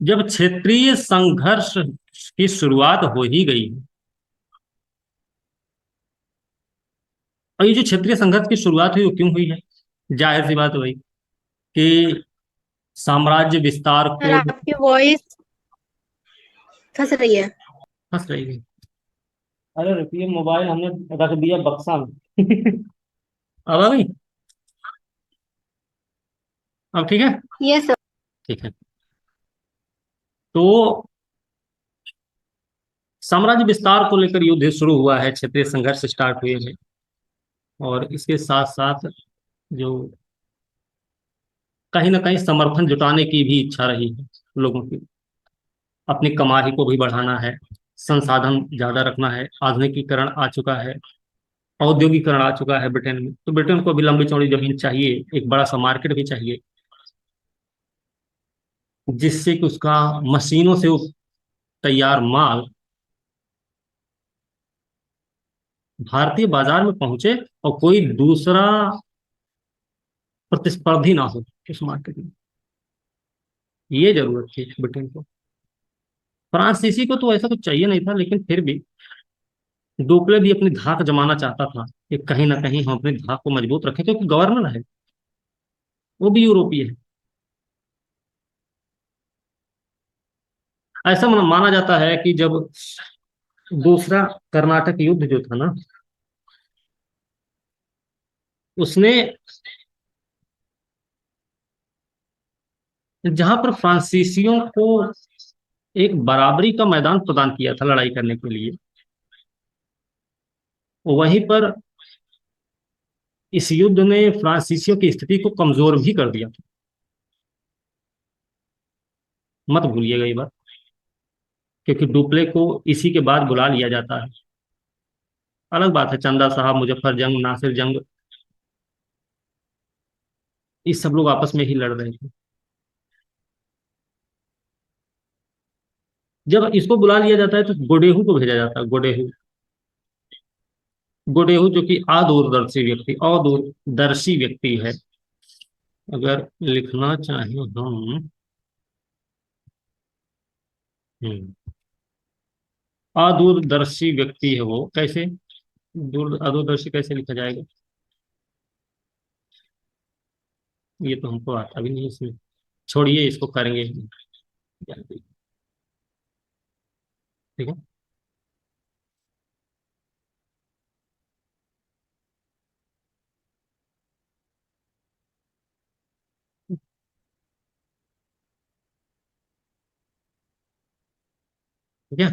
जब क्षेत्रीय संघर्ष की शुरुआत हो ही गई है, और ये जो क्षेत्रीय संघर्ष की शुरुआत हुई वो क्यों हुई है? जाहिर सी बात वही कि साम्राज्य विस्तार सर को। आपकी वॉइस फंस रही है। फंस रही है? अरे रुकिए, मोबाइल हमने रख दिया बक्सा में। अब आ गई? अब ठीक है। Yes sir. ठीक है। तो साम्राज्य विस्तार को लेकर युद्ध शुरू हुआ है, क्षेत्रीय संघर्ष स्टार्ट हुए हैं, और इसके साथ साथ जो कहीं ना कहीं समर्थन जुटाने की भी इच्छा रही है लोगों की। अपनी कमाई को भी बढ़ाना है, संसाधन ज्यादा रखना है, आधुनिकीकरण आ चुका है, औद्योगिकरण आ चुका है ब्रिटेन में, तो ब्रिटेन को भी लंबी चौड़ी जमीन चाहिए, एक बड़ा सा मार्केट भी चाहिए, जिससे कि उसका मशीनों से तैयार माल भारतीय बाजार में पहुंचे और कोई दूसरा प्रतिस्पर्धी ना हो उस मार्केट में। ये जरूरत थी ब्रिटेन को। फ्रांसीसी को तो ऐसा कुछ चाहिए नहीं था, लेकिन फिर भी डुप्ले भी अपनी धाक जमाना चाहता था कि कहीं ना कहीं हम अपनी धाक को मजबूत रखें, क्योंकि गवर्नर है, वो भी यूरोपीय है। ऐसा माना जाता है कि जब दूसरा कर्नाटक युद्ध जो था ना, उसने, जहां पर फ्रांसीसियों को एक बराबरी का मैदान प्रदान किया था लड़ाई करने के लिए, वहीं पर इस युद्ध ने फ्रांसीसियों की स्थिति को कमजोर भी कर दिया था। मत भूलिएगा ये बात, क्योंकि डुप्ले को इसी के बाद बुला लिया जाता है। अलग बात है, चंदा साहब, मुजफ्फर जंग, नासिर जंग, ये सब लोग आपस में ही लड़ रहे थे। जब इसको बुला लिया जाता है तो गोडेहू को भेजा जाता है। गोडेहू, गोडेहू जो कि अदूरदर्शी व्यक्ति है। अगर लिखना चाहें हम, हम्म, अदूरदर्शी व्यक्ति है वो। कैसे दूर अदूरदर्शी कैसे लिखा जाएगा? ये तो हमको आता भी नहीं इसमें। छोड़िए, इसको करेंगे। ठीक है। ठीक है।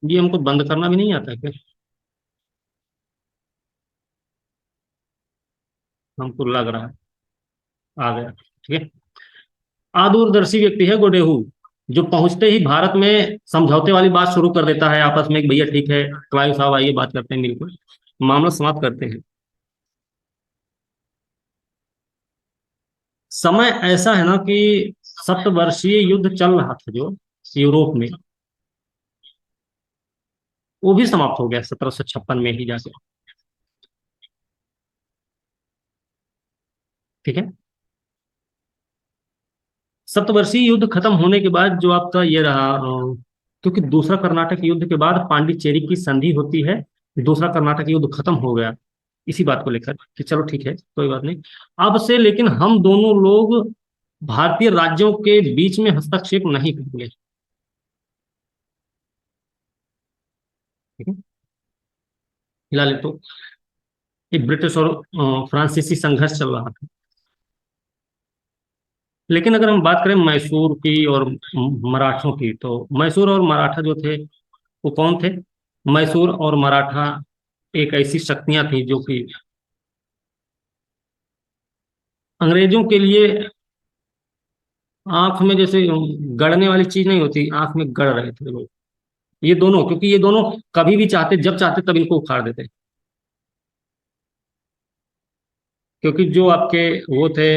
ये हमको बंद करना भी नहीं आता है क्या? हमको लग रहा है आ गया। ठीक है। अदूरदर्शी व्यक्ति है गोडेहू, जो पहुंचते ही भारत में समझौते वाली बात शुरू कर देता है आपस में कि भैया ठीक है, क्लाइव साहब आइए बात करते हैं, बिल्कुल मामला समाप्त करते हैं। समय ऐसा है ना कि सप्तवर्षीय युद्ध चल रहा था जो यूरोप में, वो भी समाप्त हो गया 1756 में ही जाके। ठीक है। सप्तवर्षीय युद्ध खत्म होने के बाद जो आपका ये रहा, क्योंकि दूसरा कर्नाटक युद्ध के बाद पांडिचेरी की संधि होती है, दूसरा कर्नाटक युद्ध खत्म हो गया इसी बात को लेकर कि चलो ठीक है कोई बात नहीं, अब से लेकिन हम दोनों लोग भारतीय राज्यों के बीच में हस्तक्षेप नहीं करेंगे। ठीक है। फिलहाल तो एक ब्रिटिश और फ्रांसीसी संघर्ष चल रहा था। लेकिन अगर हम बात करें मैसूर की और मराठों की, तो मैसूर और मराठा जो थे वो कौन थे? मैसूर और मराठा एक ऐसी शक्तियां थी जो कि अंग्रेजों के लिए आंख में जैसे गड़ने वाली चीज नहीं होती, आंख में गड़ रहे थे लोग। ये दोनों, क्योंकि ये दोनों कभी भी चाहते, जब चाहते तब इनको उखाड़ देते। क्योंकि जो आपके वो थे,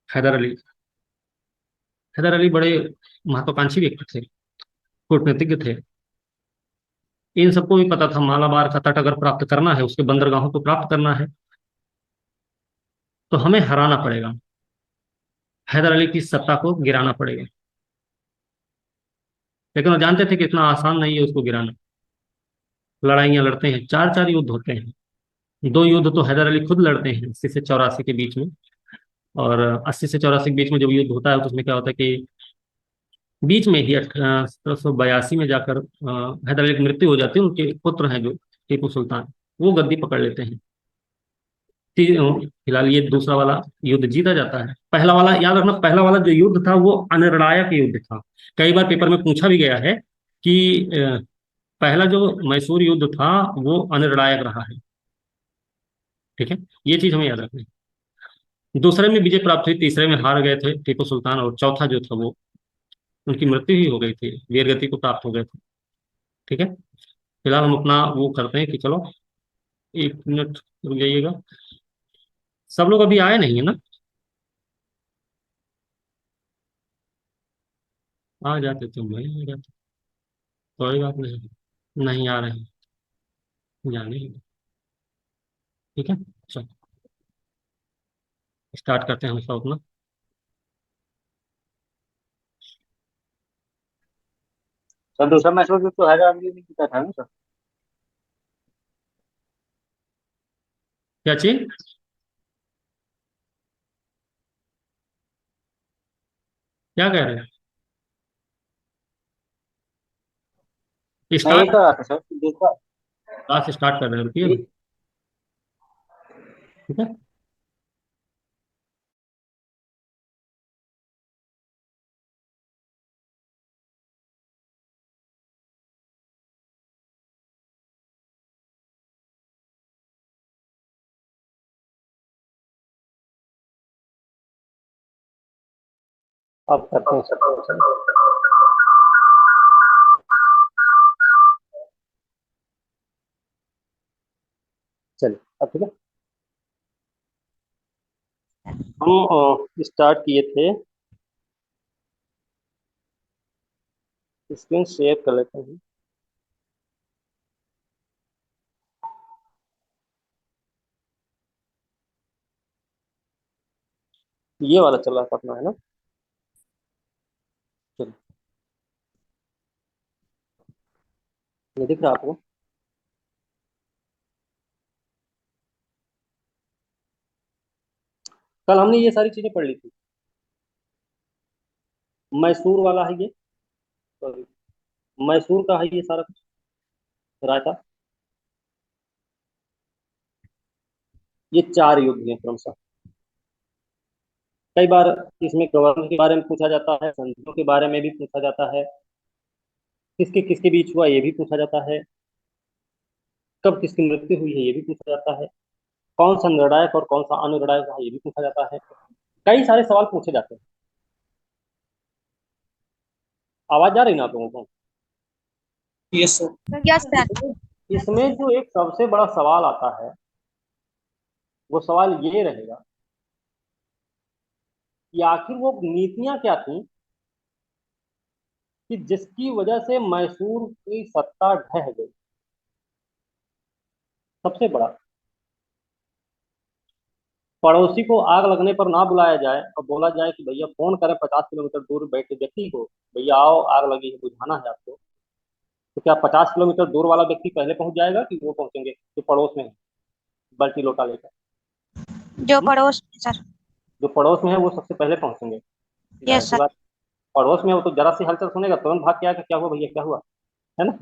हैदर अली, हैदर अली बड़े महत्वाकांक्षी व्यक्ति थे, कूटनीतिज्ञ थे। इन सबको भी पता था मालाबार का तट अगर प्राप्त करना है, उसके बंदरगाहों को प्राप्त करना है, तो हमें हराना पड़ेगा, हैदर अली की सत्ता को गिराना पड़ेगा। लेकिन वो जानते थे कि इतना आसान नहीं है उसको गिराना। लड़ाइयाँ लड़ते हैं, चार चार युद्ध होते हैं। दो युद्ध तो हैदर अली खुद लड़ते हैं 80 से 84 के बीच में। और 80 से 84 के बीच में जब युद्ध होता है तो उसमें क्या होता है कि बीच में ही 1882 में जाकर हैदर अली की मृत्यु हो जाती है। उनके पुत्र हैं जो टीपू सुल्तान, वो गद्दी पकड़ लेते हैं। फिलहाल ये दूसरा वाला युद्ध जीता जाता है। पहला वाला याद रखना, पहला वाला जो युद्ध था वो अनिर्णायक युद्ध था। कई बार पेपर में पूछा भी गया है कि पहला जो मैसूर युद्ध था वो अनिर्णायक रहा है। ठीक है, ये चीज हमें याद रखनी है। दूसरे में विजय प्राप्त हुई, तीसरे में हार गए थे टीपू सुल्तान, और चौथा जो था वो उनकी मृत्यु ही हो गई थी, वीरगति को प्राप्त हो गए थे। ठीक है, फिलहाल हम अपना वो करते हैं कि चलो 1 मिनट रुक जाइएगा। सब लोग अभी आए नहीं है ना? आ जाते तो मैं आ जाता, कोई बात नहीं। नहीं आ रहे हैं, जाने ही दो। ठीक है, चलो स्टार्ट करते हैं हम सब अपना। सर दूसरा मैच में भी तो हैदराबाद ने जीता था ना सर। क्या चीज? क्या कह रहे हैं? मैं ये स्टार्ट, कह रहा था सर कि दूसरा क्लास स्टार्ट कर रहे हैं, रुकिए ना। ये ठीक है, अब करते हैं सर। चलिए अब ठीक है। हम स्टार्ट किए थे, स्क्रीन शेयर कर लेते हैं। ये वाला चल रहा था अपना, है ना? चलिए, ये दिख रहा है आपको? कल हमने ये सारी चीजें पढ़ ली थी। मैसूर वाला है ये, सॉरी, मैसूर का है ये सारा कुछ, रायता। ये चार युद्ध हैं क्रमशः। कई बार इसमें गवर्नर के बारे में पूछा जाता है, संधियों के बारे में भी पूछा जाता है, किसके किसके बीच हुआ ये भी पूछा जाता है, कब किसकी मृत्यु हुई है ये भी पूछा जाता है, कौन सा निर्णायक और कौन सा अनिर्णायक है ये भी पूछा जाता है। कई सारे सवाल पूछे जाते हैं। आवाज जा रही ना आप लोगों को? Yes sir. Yes sir. इसमें इसमें जो एक सबसे बड़ा सवाल आता है वो सवाल ये रहेगा कि आखिर वो नीतियां क्या थी कि जिसकी वजह से मैसूर की सत्ता ढह गई। सबसे बड़ा, पड़ोसी को आग लगने पर ना बुलाया जाए और बोला जाए कि भैया फोन करें 50 किलोमीटर दूर बैठे व्यक्ति को, भैया आओ आग लगी है बुझाना है आपको। तो क्या 50 किलोमीटर दूर वाला व्यक्ति पहले पहुंच जाएगा कि वो पहुंचेंगे जो पड़ोस में है बाल्टी लोटा लेकर? जो हम्म? पड़ोस में सर। जो पड़ोस में है वो सबसे पहले पहुंचेंगे, जाहिर यस सी सर। बात। पड़ोस में है वो तो जरा सी हलचल सुनेगा तुरंत भाग के आके क्या हुआ भैया क्या हुआ, है ना?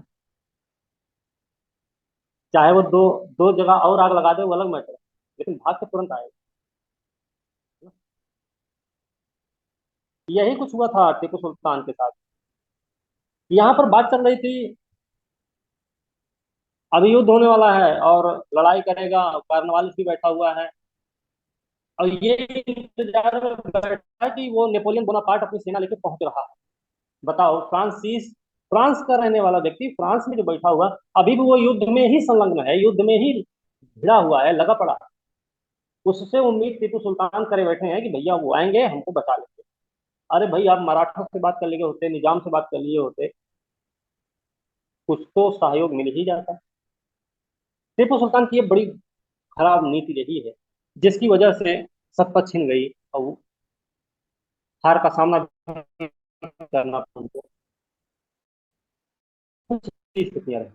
चाहे वो दो दो जगह और आग लगा दे वो अलग मैटर है, लेकिन भाग के तुरंत आएगा। यही कुछ हुआ था टीपू सुल्तान के साथ। यहाँ पर बात चल रही थी, अभी युद्ध होने वाला है और लड़ाई करेगा, कार्नवालिस भी बैठा हुआ है और ये इंतजार में बैठा है कि वो नेपोलियन बोनापार्ट अपनी सेना लेकर पहुंच रहा है। बताओ, फ्रांस का रहने वाला व्यक्ति फ्रांस में जो बैठा हुआ, अभी भी वो युद्ध में ही संलग्न है, युद्ध में ही भिड़ा हुआ है, लगा पड़ा है। उससे उम्मीद टीपू सुल्तान करे बैठे हैं कि भैया वो आएंगे हमको बचा लेंगे। अरे भाई, आप मराठा से बात कर लिए होते, निजाम से बात कर लिए होते, कुछ तो सहयोग मिल ही जाता। टीपू सुल्तान की ये बड़ी खराब नीति रही है जिसकी वजह से सत्ता छिन गई और वो हार का सामना करना पड़ा उनको। कुछ स्थितियां रही।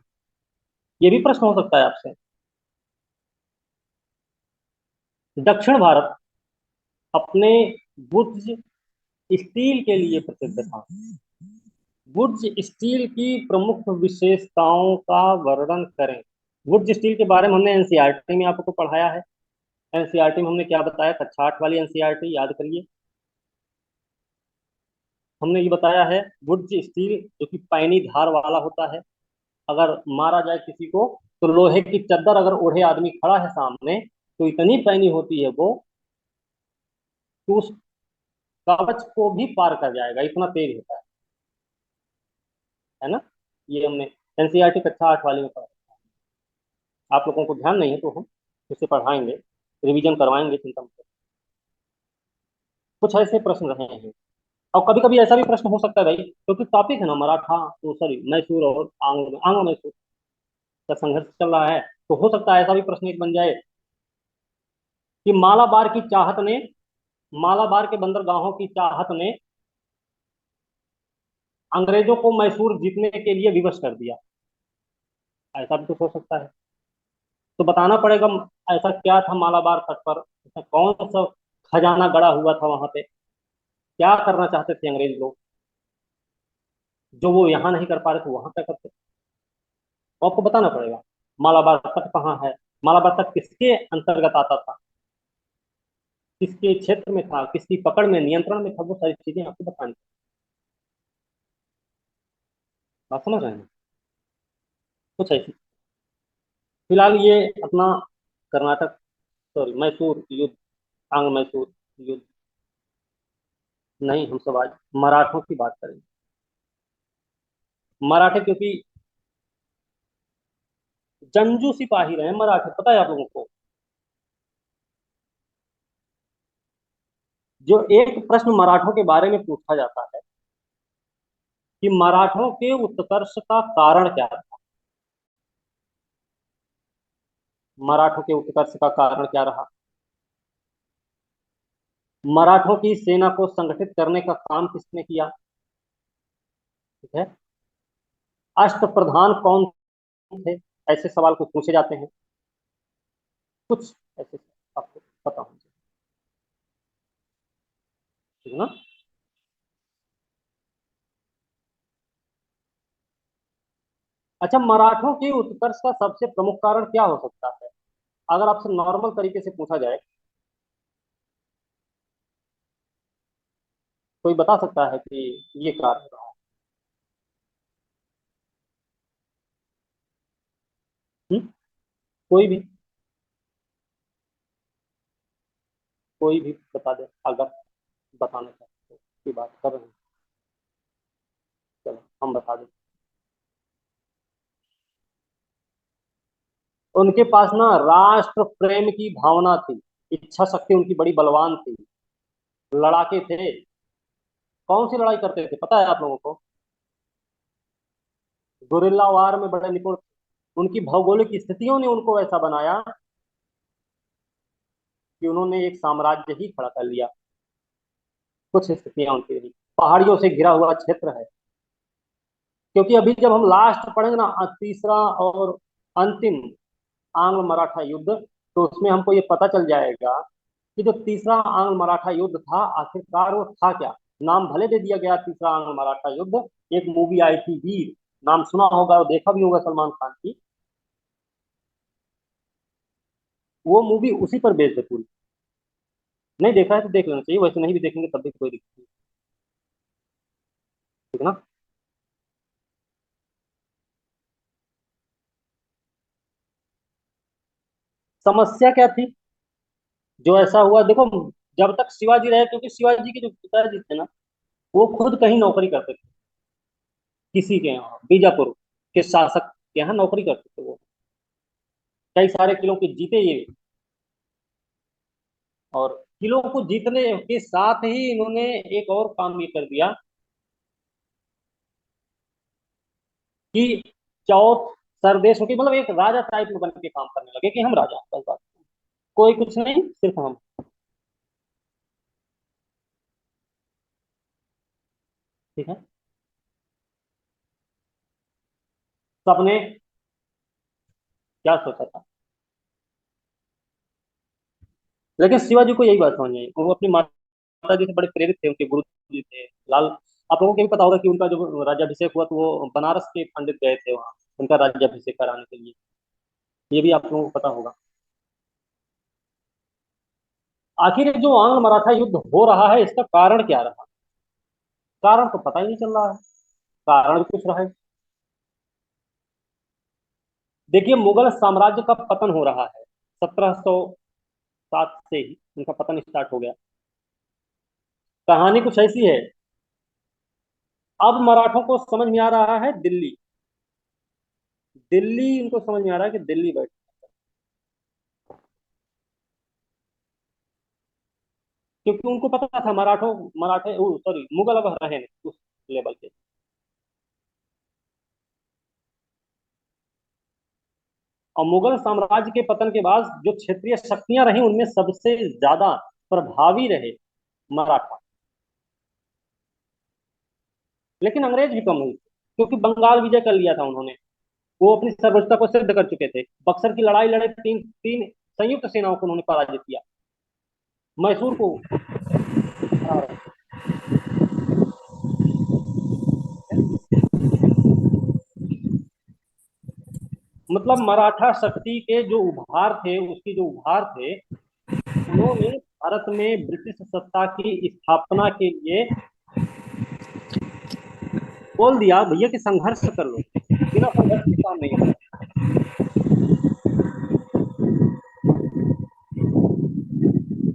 ये भी प्रश्न हो सकता है आपसे। दक्षिण भारत अपने बुर्ज स्टील के लिए प्रसिद्ध था। बुर्ज स्टील की प्रमुख विशेषताओं का वर्णन करें। बुर्ज स्टील के बारे में हमने एनसीईआरटी में आपको पढ़ाया है। एनसीईआरटी में हमने क्या बताया? कक्षा 8 वाली एनसीईआरटी याद करिए। हमने ये बताया है बुर्ज स्टील जो कि पैनी धार वाला होता है। अगर मारा जाए किसी को तो लोहे की चद्दर अगर ओढ़े आदमी खड़ा है सामने तो इतनी पैनी होती है वो कि उस कवच को भी पार कर जाएगा, इतना तेज होता है ना। ये हमने एनसीईआरटी कक्षा 8 वाले में पढ़ा। आप लोगों को ध्यान नहीं है तो हम इसे पढ़ाएंगे, रिवीजन करवाएंगे, चिंता मत करो। कुछ ऐसे प्रश्न रहे हैं। और कभी कभी ऐसा भी प्रश्न हो सकता है भाई, क्योंकि टॉपिक है ना मराठा, तो सॉरी मैसूर और आंग्ल मैसूर का संघर्ष चल रहा है, तो हो सकता है ऐसा भी प्रश्न एक बन जाए कि मालाबार की चाहत ने, मालाबार के बंदरगाहों की चाहत ने अंग्रेजों को मैसूर जीतने के लिए विवश कर दिया। ऐसा भी कुछ हो सकता है। तो बताना पड़ेगा ऐसा क्या था मालाबार तट पर, ऐसा कौन सा खजाना गड़ा हुआ था वहां पे, क्या करना चाहते थे अंग्रेज लोग जो वो यहाँ नहीं कर पा रहे थे वहां क्या करते। तो आपको बताना पड़ेगा मालाबार तट कहाँ है, मालाबार तट किसके अंतर्गत आता था, किसके क्षेत्र में था, किसकी पकड़ में नियंत्रण में था, वो सारी चीजें आपको बतानी। बात समझ रहे हैं? कुछ ऐसी। फिलहाल ये अपना कर्नाटक, सॉरी मैसूर युद्ध, आंग्ल मैसूर युद्ध नहीं, हम सब आज मराठों की बात करेंगे। मराठे क्योंकि जंजू सिपाही रहे मराठे, पता है आप लोगों को। जो एक प्रश्न मराठों के बारे में पूछा जाता है कि मराठों के उत्कर्ष का कारण क्या था, मराठों के उत्कर्ष का कारण क्या रहा, मराठों की सेना को संगठित करने का काम किसने किया, ठीक है, अष्टप्रधान कौन थे, ऐसे सवाल कुछ पूछे जाते हैं। कुछ ऐसे आपको पता होना चाहिए, ठीक है ना। अच्छा, मराठों के उत्कर्ष का सबसे प्रमुख कारण क्या हो सकता है, अगर आपसे नॉर्मल तरीके से पूछा जाए, कोई बता सकता है कि ये कारण रहा। हुँ? कोई भी, कोई भी बता दे अगर बताना चाहते हो, की बात कर रहे हैं। चलो हम बता दें। उनके पास ना राष्ट्र प्रेम की भावना थी, इच्छा शक्ति उनकी बड़ी बलवान थी, लड़ाके थे। कौन सी लड़ाई करते थे पता है आप लोगों को? गुरिल्ला वार में बड़े निपुण। उनकी भौगोलिक स्थितियों ने उनको ऐसा बनाया कि उन्होंने एक साम्राज्य ही खड़ा कर लिया। कुछ स्थितियां उनकी रही। पहाड़ियों से घिरा हुआ क्षेत्र है। क्योंकि अभी जब हम लास्ट पढ़ेंगे ना तीसरा और अंतिम आंग्ल मराठा युद्ध, तो उसमें हमको ये पता चल जाएगा कि जो तीसरा आंग्ल मराठा युद्ध था आखिरकार वो था क्या। नाम भले दे दिया गया तीसरा आंग्ल मराठा युद्ध, एक मूवी आई थी वीर, नाम सुना होगा और देखा भी होगा सलमान खान की, वो मूवी उसी पर बेस्ड है पूरी। नहीं देखा है तो देख लेना चाहिए, वैसे नहीं भी देखेंगे तब भी कोई दिक्कत नहीं, ठीक है ना। समस्या क्या थी जो ऐसा हुआ, देखो जब तक शिवाजी रहे, क्योंकि शिवाजी के जो पिताजी थे ना वो खुद कहीं नौकरी करते थे, किसी के यहाँ बीजापुर के शासक के यहाँ नौकरी करते थे वो, कई सारे किलों के जीते ये। और किलों को जीतने के साथ ही इन्होंने एक और काम ये कर दिया कि चौथ सरदेशों की, मतलब एक राजा टाइप में बन के काम करने लगे कि हम राजा हैं, बस बात, कोई कुछ नहीं सिर्फ हम। ठीक है। सबने क्या सोचा था, लेकिन शिवाजी को यही बात समझ नहीं आई। वो अपनी माता जी से बड़े प्रेरित थे, उनके गुरु जी थे लाल। आप लोगों को भी पता होगा कि उनका जो राज्याभिषेक हुआ तो वो बनारस के पंडित गए थे वहाँ उनका राज्याभिषेक कराने के लिए। ये भी आप लोगों को पता होगा। आखिर ये जो आंग्ल मराठा युद्ध हो रहा है, इसका कारण क्या रहा? कारण तो पता ही नहीं चल रहा है। कारण भी कुछ रहा है। देखिए, मुगल साम्राज्य का पतन हो रहा है। 1707 से ही उनका पतन स्टार्ट हो गया। कहानी कुछ ऐसी है। अब मराठों को समझ में आ रहा है दिल्ली। दिल्ली उनको समझ में आ रहा है कि दिल्ली बैठ, क्योंकि उनको पता था मराठे सॉरी मुगल अब रहे नहीं उस लेवल के। और मुगल साम्राज्य के पतन के बाद जो क्षेत्रीय शक्तियां रही उनमें सबसे ज्यादा प्रभावी रहे मराठा। लेकिन अंग्रेज भी कम नहीं थे, क्योंकि बंगाल विजय कर लिया था उन्होंने। वो अपनी सर्वोच्चता को सिद्ध कर चुके थे। बक्सर की लड़ाई लड़े, तीन तीन संयुक्त सेनाओं को उन्होंने पराजित किया। मैसूर को हरा रहे थे। मतलब मराठा शक्ति के जो उभार थे, उसकी जो उभार थे, उन्होंने भारत में ब्रिटिश सत्ता की स्थापना के लिए बोल दिया भैया कि संघर्ष कर लो, बिना संघर्ष के काम नहीं होगा।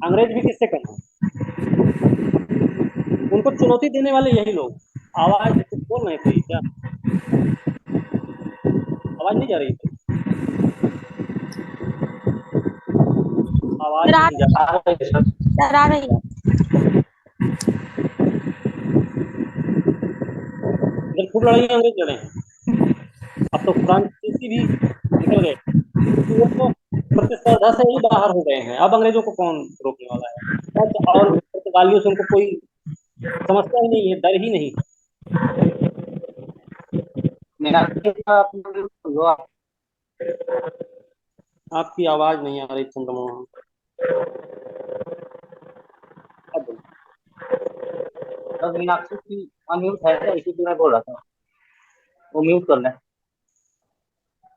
अंग्रेज भी किससे कम है? उनको चुनौती देने वाले यही लोग। आवाज कुछ बोल रहे थे क्या? आवाज नहीं जा रही थी? आवाज सर आ नहीं जा रही रही। है। सर आ रही है। इधर खूब लड़ाई अंग्रेज लड़े हैं। अब तो फ्रांसीसी भी निकल गए, क्योंकि वो तो प्रतिस्पर्धा से ही बाहर हो गए हैं। अब अंग्रेजों को कौन रोकने वाला है? डच और पुर्तगालियों से उनको कोई समस्या ही नहीं है, डर ही नहीं है। मेरा जो आपकी आवाज नहीं आ रही चंद्रमोहन। अब बोलो। मीनाक्षी की अनम्यूट है क्या, इसी मैं बोल रहा था, वो म्यूट कर ले।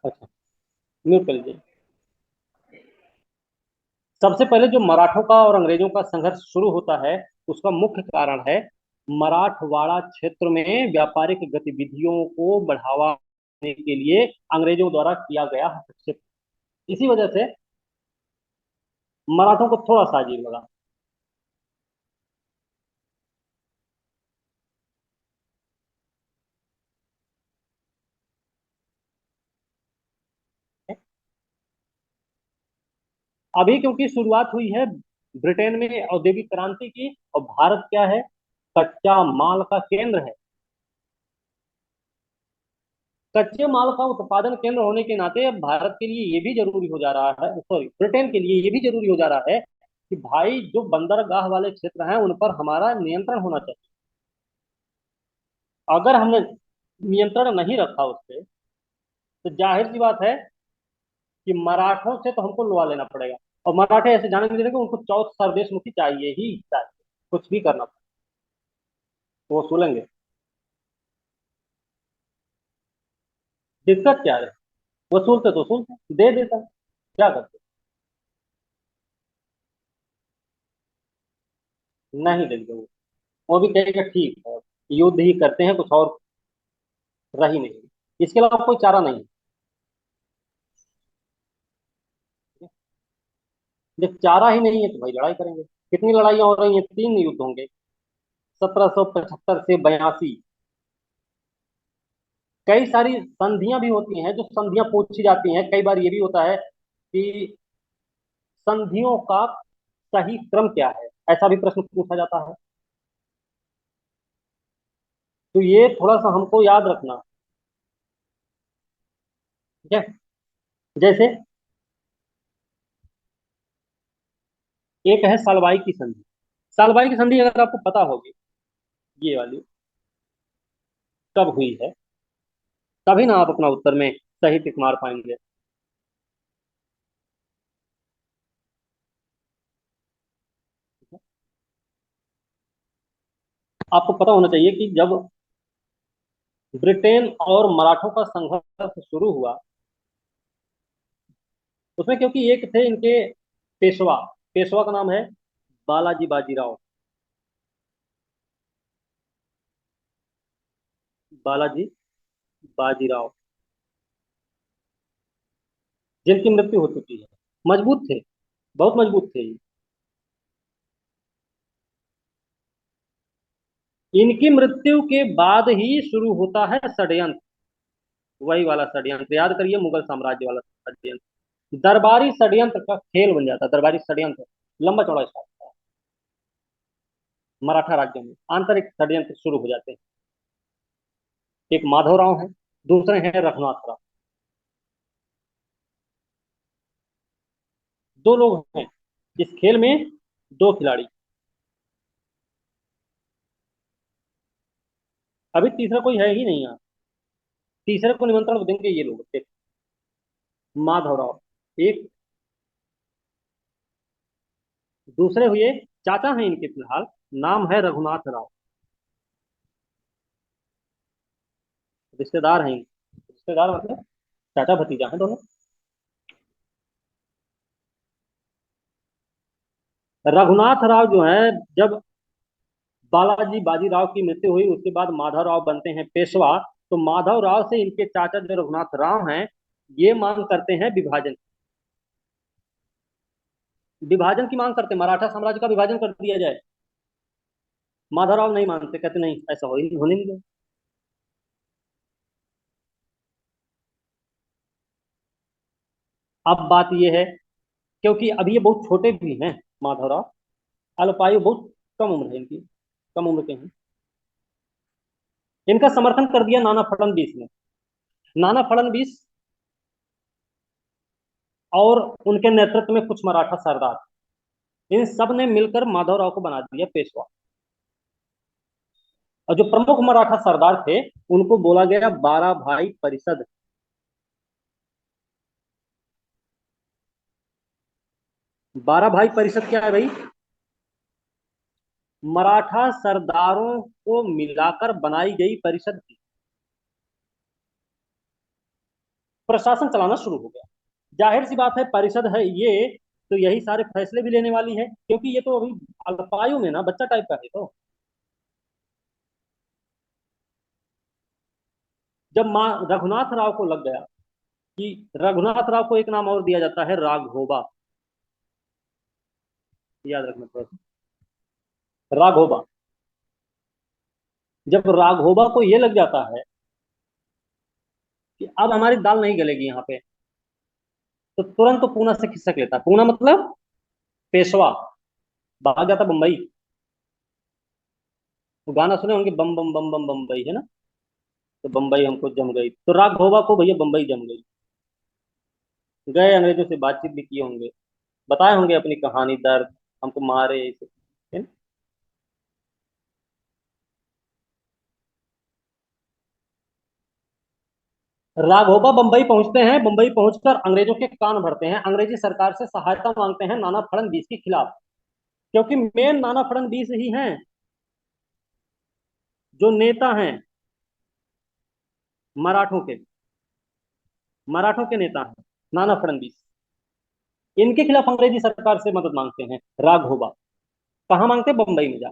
अच्छा, म्यूट कर लीजिए। सबसे पहले जो मराठों का और अंग्रेजों का संघर्ष शुरू होता है, उसका मुख्य कारण है मराठवाड़ा क्षेत्र में व्यापारिक गतिविधियों को बढ़ावा देने के लिए अंग्रेजों द्वारा किया गया हस्तक्षेप। इसी वजह से मराठों को थोड़ा सा अजीब लगा। अभी क्योंकि शुरुआत हुई है ब्रिटेन में औद्योगिक क्रांति की, और भारत क्या है, कच्चा माल का केंद्र है। कच्चे माल का उत्पादन केंद्र होने के नाते अब भारत के लिए ये भी जरूरी हो जा रहा है, सॉरी ब्रिटेन के लिए ये भी जरूरी हो जा रहा है कि भाई जो बंदरगाह वाले क्षेत्र हैं उन पर हमारा नियंत्रण होना चाहिए। अगर हमने नियंत्रण नहीं रखा उस पर, तो जाहिर सी बात है कि मराठों से तो हमको लुआ लेना पड़ेगा। और मराठे ऐसे जाने नहीं देंगे, उनको चौथ सर्वदेशमुखी चाहिए ही चाहिए। कुछ भी करना पड़े तो वो सुनेंगे। दिक्कत क्या है? वसूलते तो वसूलते दे देता, क्या करते? नहीं देंगे वो भी कहेगा ठीक है, युद्ध ही करते हैं, कुछ और रही नहीं, इसके अलावा कोई चारा नहीं। जब चारा ही नहीं है तो भाई लड़ाई करेंगे। कितनी लड़ाइयां हो रही हैं, 3 युद्ध होंगे 1775 से 82। कई सारी संधियां भी होती हैं, जो संधियां पूछी जाती हैं। कई बार ये भी होता है कि संधियों का सही क्रम क्या है, ऐसा भी प्रश्न पूछा जाता है। तो ये थोड़ा सा हमको याद रखना। ठीक है। जैसे एक है सालबाई की संधि। सालबाई की संधि अगर आपको पता होगी, ये वाली, कब हुई है, तभी ना आप अपना उत्तर में सही टिक मार पाएंगे। आपको पता होना चाहिए कि जब ब्रिटेन और मराठों का संघर्ष शुरू हुआ, उसमें क्योंकि एक थे इनके पेशवा, पेशवा का नाम है बालाजी बाजीराव, बालाजी बाजीराव, जिनकी मृत्यु हो चुकी है। मजबूत थे, बहुत मजबूत थे ये। इनकी मृत्यु के बाद ही शुरू होता है षड्यंत्र, वही वाला षड्यंत्र याद करिए, मुगल साम्राज्य वाला षड्यंत्र। दरबारी षड्यंत्र का खेल बन जाता है, दरबारी षड्यंत्र लंबा चौड़ा स्टार्ट होता है। मराठा राज्य में आंतरिक षड्यंत्र शुरू हो जाते हैं। एक माधवराव है, दूसरे हैं रघुनाथ राव। दो लोग हैं इस खेल में, दो खिलाड़ी। अभी तीसरा कोई है ही नहीं यहाँ, तीसरे को निमंत्रण देंगे ये लोग। माधवराव एक, दूसरे हुए चाचा हैं इनके फिलहाल, नाम है रघुनाथ राव। रिश्तेदार हैं, रिश्तेदार मतलब चाचा भतीजा हैं दोनों। रघुनाथ राव जो है, जब बालाजी बाजीराव की मृत्यु हुई उसके बाद माधव राव बनते हैं पेशवा। तो माधव राव से इनके चाचा जो रघुनाथ राव हैं, ये मांग करते हैं विभाजन, विभाजन की मांग करते हैं, मराठा साम्राज्य का विभाजन कर दिया जाए। माधव राव नहीं मानते, कहते नहीं, ऐसा होने नहीं दो। अब बात यह है, क्योंकि अभी ये बहुत छोटे भी हैं माधव राव, अल्पायु, बहुत कम उम्र है इनकी, कम उम्र के हैं। इनका समर्थन कर दिया नाना फडणवीस ने। नाना फडणवीस और उनके नेतृत्व में कुछ मराठा सरदार, इन सब ने मिलकर माधवराव को बना दिया पेशवा। और जो प्रमुख मराठा सरदार थे, उनको बोला गया 12 भाई परिषद। 12 भाई परिषद क्या है भाई? मराठा सरदारों को मिलाकर बनाई गई परिषद थी। प्रशासन चलाना शुरू हो गया। जाहिर सी बात है, परिषद है ये, तो यही सारे फैसले भी लेने वाली है, क्योंकि ये तो अभी अल्पायु में ना, बच्चा टाइप का है। तो जब माँ रघुनाथ राव को लग गया कि रघुनाथ राव को एक नाम और दिया जाता है राघोबा, याद रखना थोड़ा सा, राघोबा। जब राघोबा को ये लग जाता है कि अब हमारी दाल नहीं गलेगी यहाँ पे, तो तुरंत तो पूना से खिसक लेता। पूना मतलब पेशवा, भाग जाता बंबई। वो गाना सुने होंगे, बम बम बम बम बम्बई, है ना? तो बम्बई हमको जम गई, तो राघोबा को भैया बम्बई जम गई। गए, अंग्रेजों से बातचीत भी किए होंगे, बताए होंगे अपनी कहानी, दर्द, हमको मारे ऐसे, है ना? राघोबा बंबई पहुंचते हैं, बंबई पहुंचकर अंग्रेजों के कान भरते हैं, अंग्रेजी सरकार से सहायता मांगते हैं नाना फडणवीस के खिलाफ, क्योंकि मेन नाना फडणवीस ही हैं जो नेता हैं मराठों के, मराठों के नेता हैं नाना फडणवीस। इनके खिलाफ अंग्रेजी सरकार से मदद मांगते हैं राघोबा। कहाँ मांगते हैं? बंबई में जा।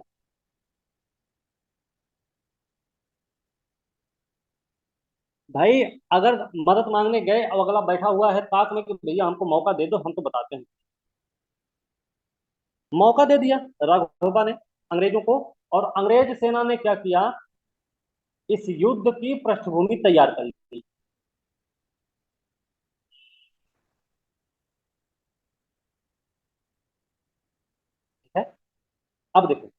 भाई, अगर मदद मांगने गए और अगला बैठा हुआ है ताक में कि भैया हमको मौका दे दो, हम तो बताते हैं, मौका दे दिया राघोबा ने अंग्रेजों को। और अंग्रेज सेना ने क्या किया, इस युद्ध की पृष्ठभूमि तैयार कर ली। ठीक है, अब देखो,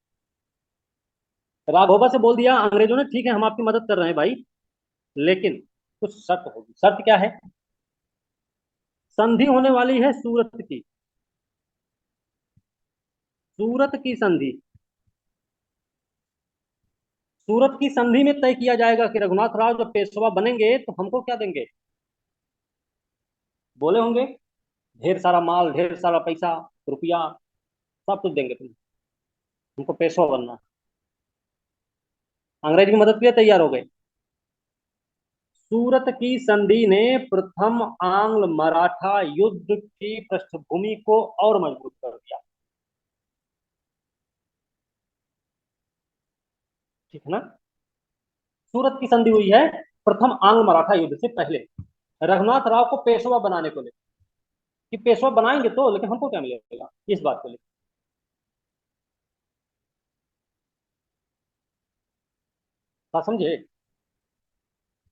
राघोबा से बोल दिया अंग्रेजों ने, ठीक है हम आपकी मदद कर रहे हैं भाई, लेकिन कुछ शर्त होगी। शर्त क्या है? संधि होने वाली है सूरत की, सूरत की संधि, सूरत की संधि में तय किया जाएगा कि रघुनाथ राव जब पेशवा बनेंगे तो हमको क्या देंगे? बोले होंगे ढेर सारा माल, ढेर सारा पैसा, रुपया, सब कुछ देंगे तुम, हमको पेशवा बनना। अंग्रेज की मदद के लिए तैयार हो गए। सूरत की संधि ने प्रथम आंग्ल मराठा युद्ध की पृष्ठभूमि को और मजबूत कर दिया। ठीक है ना? सूरत की संधि हुई है प्रथम आंग्ल मराठा युद्ध से पहले, रघुनाथ राव को पेशवा बनाने को लेकर, कि पेशवा बनाएंगे तो लेकिन हमको क्या मिलेगा, इस बात को लेकर। बात समझे?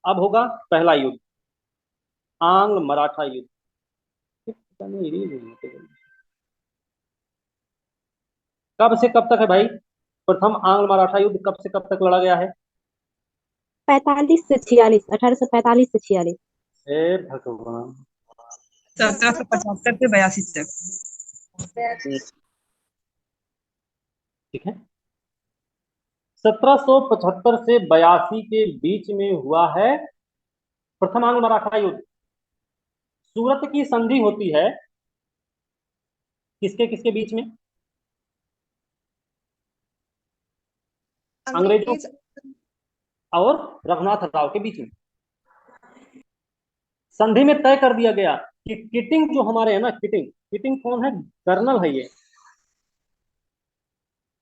अब होगा पहला युद्ध, आंग्ल मराठा युद्ध। कब से कब तक है भाई? प्रथम आंग्ल मराठा युद्ध कब से कब तक लड़ा गया है? 45 से 46, 1845 से 46। हे भगवान। 1775 से 82 तक। ठीक है, 1775 से 82 के बीच में हुआ है प्रथम आंग्ल मराठा युद्ध। सूरत की संधि होती है किसके किसके बीच में? अंग्रेजों और रघुनाथ राव के बीच में। संधि में तय कर दिया गया कि किटिंग जो हमारे है ना, किटिंग, किटिंग कौन है? कर्नल है ये।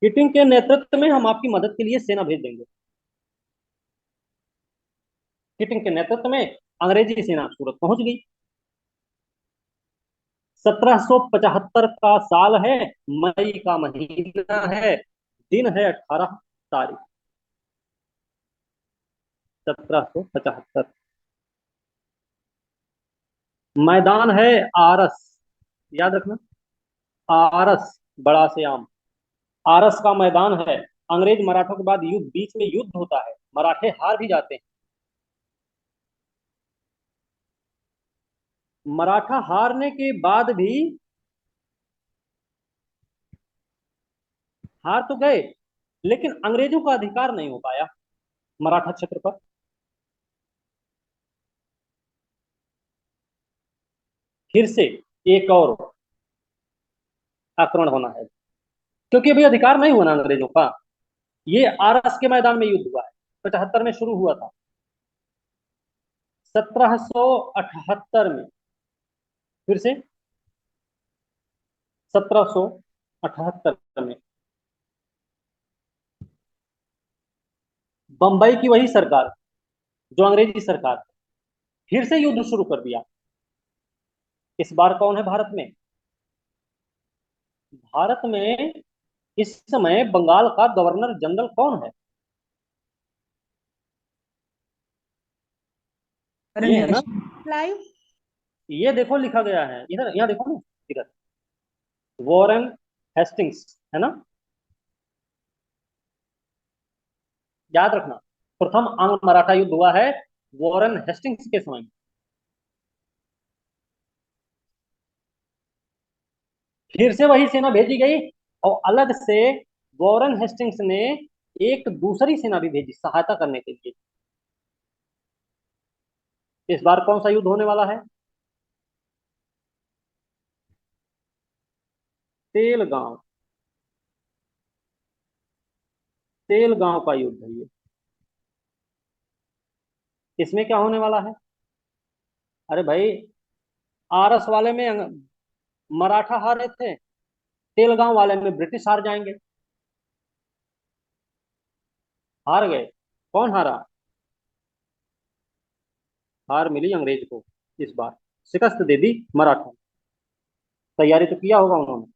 किटिंग के नेतृत्व में हम आपकी मदद के लिए सेना भेज देंगे। किटिंग के नेतृत्व में अंग्रेजी सेना सूरत पहुंच गई। 1775 का साल है, मई का महीना है, दिन है 18 तारीख, 1775। मैदान है आरस, याद रखना, आरस, बड़ा से आम, आरस का मैदान है। अंग्रेज मराठों के बाद युद्ध, बीच में युद्ध होता है, मराठे हार भी जाते हैं। मराठा हारने के बाद भी, हार तो गए लेकिन अंग्रेजों का अधिकार नहीं हो पाया मराठा क्षेत्र पर। फिर से एक और आक्रमण होना है, क्योंकि अभी अधिकार नहीं हुआ ना अंग्रेजों का। ये आरस के मैदान में युद्ध हुआ है, 75 में शुरू हुआ था। 1778 में, फिर से 1778 में बंबई की वही सरकार जो अंग्रेजी सरकार, फिर से युद्ध शुरू कर दिया। इस बार कौन है भारत में? भारत में इस समय बंगाल का गवर्नर जनरल कौन है? ये है ना, ये देखो लिखा गया है इधर, यहाँ देखो ना, इधर वॉरेन हेस्टिंग्स है ना, याद रखना। प्रथम आंग्ल मराठा युद्ध हुआ है वॉरेन हेस्टिंग्स के समय में। फिर से वही सेना भेजी गई और अलग से वॉरेन हेस्टिंग्स ने एक दूसरी सेना भी भेजी सहायता करने के लिए। इस बार कौन सा युद्ध होने वाला है? तेलगांव, तेलगांव का युद्ध है ये। इसमें क्या होने वाला है? अरे भाई, आरस वाले में मराठा हारे थे, तेलगांव वाले में ब्रिटिश हार जाएंगे। हार गए। कौन हारा? हार मिली अंग्रेज को। इस बार शिकस्त दे दी मराठा। तैयारी तो किया होगा उन्होंने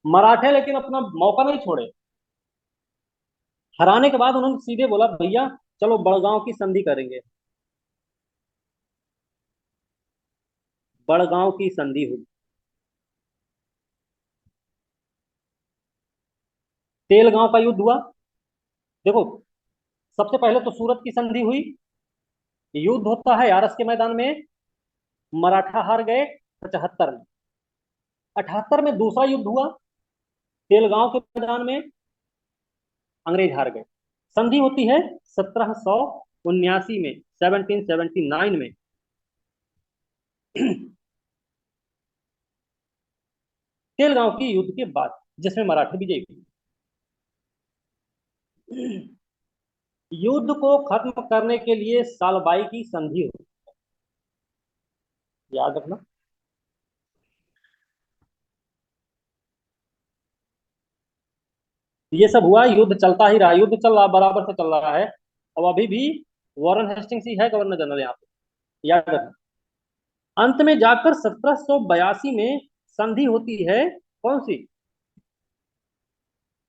मराठे, लेकिन अपना मौका नहीं छोड़े। हराने के बाद उन्होंने सीधे बोला भैया चलो बड़गांव की संधि करेंगे। बड़गांव की संधि हुई। तेलगांव का युद्ध हुआ। देखो, सबसे पहले तो सूरत की संधि हुई, युद्ध होता है आरस के मैदान में, मराठा हार गए 75 में। 78 में दूसरा युद्ध हुआ तेलगांव के मैदान में, अंग्रेज हार गए। संधि होती है 1779 में, 1779 में। तेलगांव की युद्ध के बाद, जिसमें मराठे विजयी हुए। युद्ध को खत्म करने के लिए सालबाई की संधि हुई, याद रखना। ये सब हुआ, युद्ध चलता ही रहा, युद्ध चल रहा, बराबर से चल रहा है। अब अभी भी वॉरेन हेस्टिंग्स ही है गवर्नर जनरल यहाँ पे, याद रखना। अंत में जाकर 1782 में संधि होती है, कौन सी?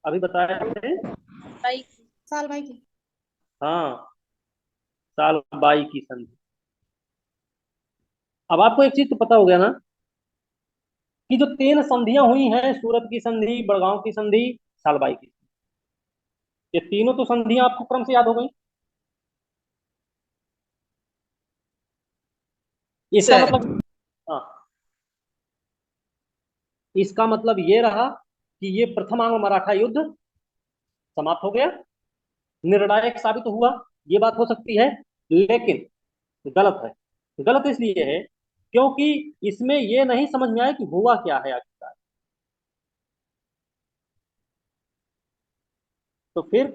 अभी बताया थे। साल भाई की। हाँ, सालबाई की संधि। अब आपको एक चीज तो पता हो गया ना कि जो 3 संधियां हुई हैं, सूरत की संधि, बड़गांव की संधि, सालबाई की, ये तीनों तो संधियां आपको क्रम से याद हो गई। इसका सर मतलब, हाँ, इसका मतलब ये रहा कि ये प्रथम आंग्ल मराठा युद्ध समाप्त हो गया, निर्णायक साबित हुआ, ये बात हो सकती है, लेकिन गलत है। गलत इसलिए है क्योंकि इसमें ये नहीं समझ में आया कि हुआ क्या है आखिरकार। तो फिर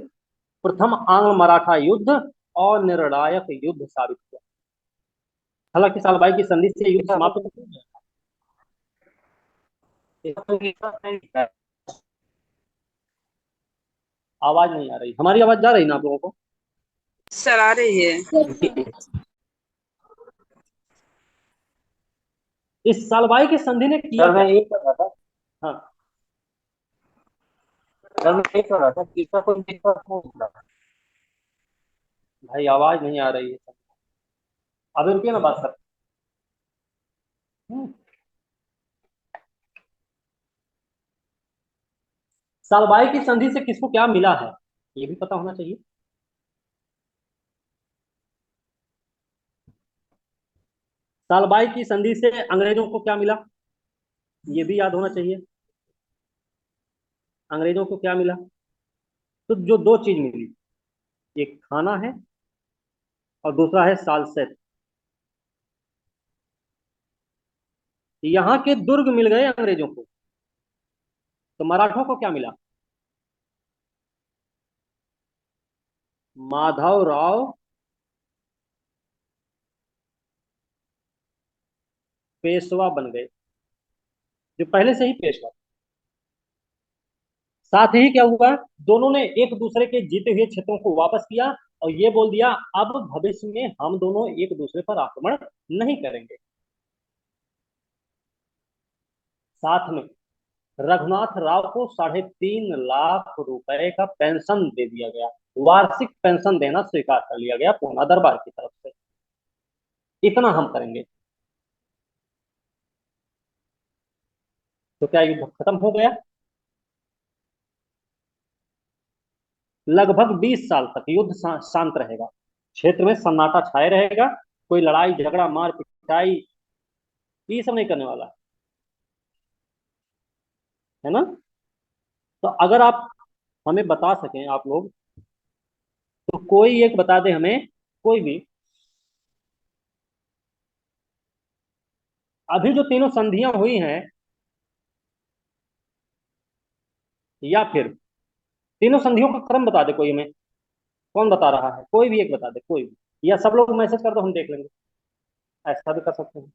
प्रथम आंग्ल मराठा युद्ध और निर्णायक युद्ध साबित हुआ। हालांकि सालबाई की संधि से युद्ध इसका समाप्त। कोई इसका कोई reason नहीं है। आवाज नहीं आ रही, हमारी आवाज जा रही ना आप लोगों को? सर आ रही है। इस सालबाई की संधि ने किया सर क्या? मैं ये कर रहा था हाँ, सर मैं ये कर रहा था कि इसका कोई reason नहीं निकला। भाई आवाज नहीं आ रही है। अभी रुकिए ना, बात कर। सालबाई की संधि से किसको क्या मिला है, ये भी पता होना चाहिए। सालबाई की संधि से अंग्रेजों को क्या मिला, ये भी याद होना चाहिए। अंग्रेजों को क्या मिला? तो जो दो चीज मिली, एक खाना है और दूसरा है सालसेट। यहाँ के दुर्ग मिल गए अंग्रेजों को, तो मराठों को क्या मिला? माधव राव पेशवा बन गए, जो पहले से ही पेशवा। साथ ही क्या हुआ, दोनों ने एक दूसरे के जीते हुए क्षेत्रों को वापस किया और ये बोल दिया अब भविष्य में हम दोनों एक दूसरे पर आक्रमण नहीं करेंगे। साथ में रघुनाथ राव को 3.5 लाख रुपए का पेंशन दे दिया गया, वार्षिक पेंशन देना स्वीकार कर लिया गया पूना दरबार की तरफ से। इतना हम करेंगे। तो क्या युद्ध खत्म हो गया? लगभग 20 साल तक युद्ध शांत रहेगा, क्षेत्र में सन्नाटा छाए रहेगा, कोई लड़ाई झगड़ा मार पिटाई ये सब नहीं करने वाला है ना। तो अगर आप हमें बता सकें, आप लोग, तो कोई एक बता दे हमें, कोई भी। अभी जो तीनों संधियां हुई हैं, या फिर तीनों संधियों का क्रम बता दे कोई हमें। कौन बता रहा है? कोई भी एक बता दे, कोई भी, या सब लोग मैसेज कर दो, हम देख लेंगे। ऐसा भी कर सकते हैं,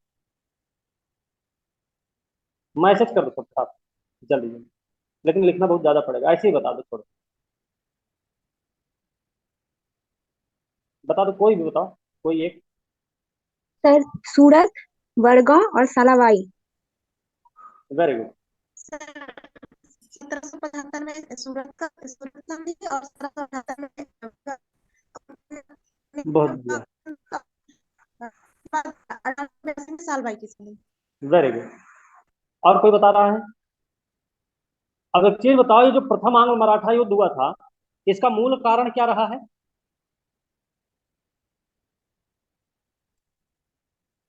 मैसेज कर दो सब साथ, जल्दी जल्दी। लेकिन लिखना बहुत ज्यादा पड़ेगा, ऐसे ही बता दो थोड़ा। बता दो, कोई भी बताओ, कोई एक। सर सूरत, वडगांव और सालाबाई। Very good. 1775 में सूरत संधि और 1778 बहुत बढ़िया, में साल भाई की संधि। Very good. और कोई बता रहा है? अब एक चीज बताओ, ये जो प्रथम आंग्ल मराठा युद्ध हुआ था, इसका मूल कारण क्या रहा है?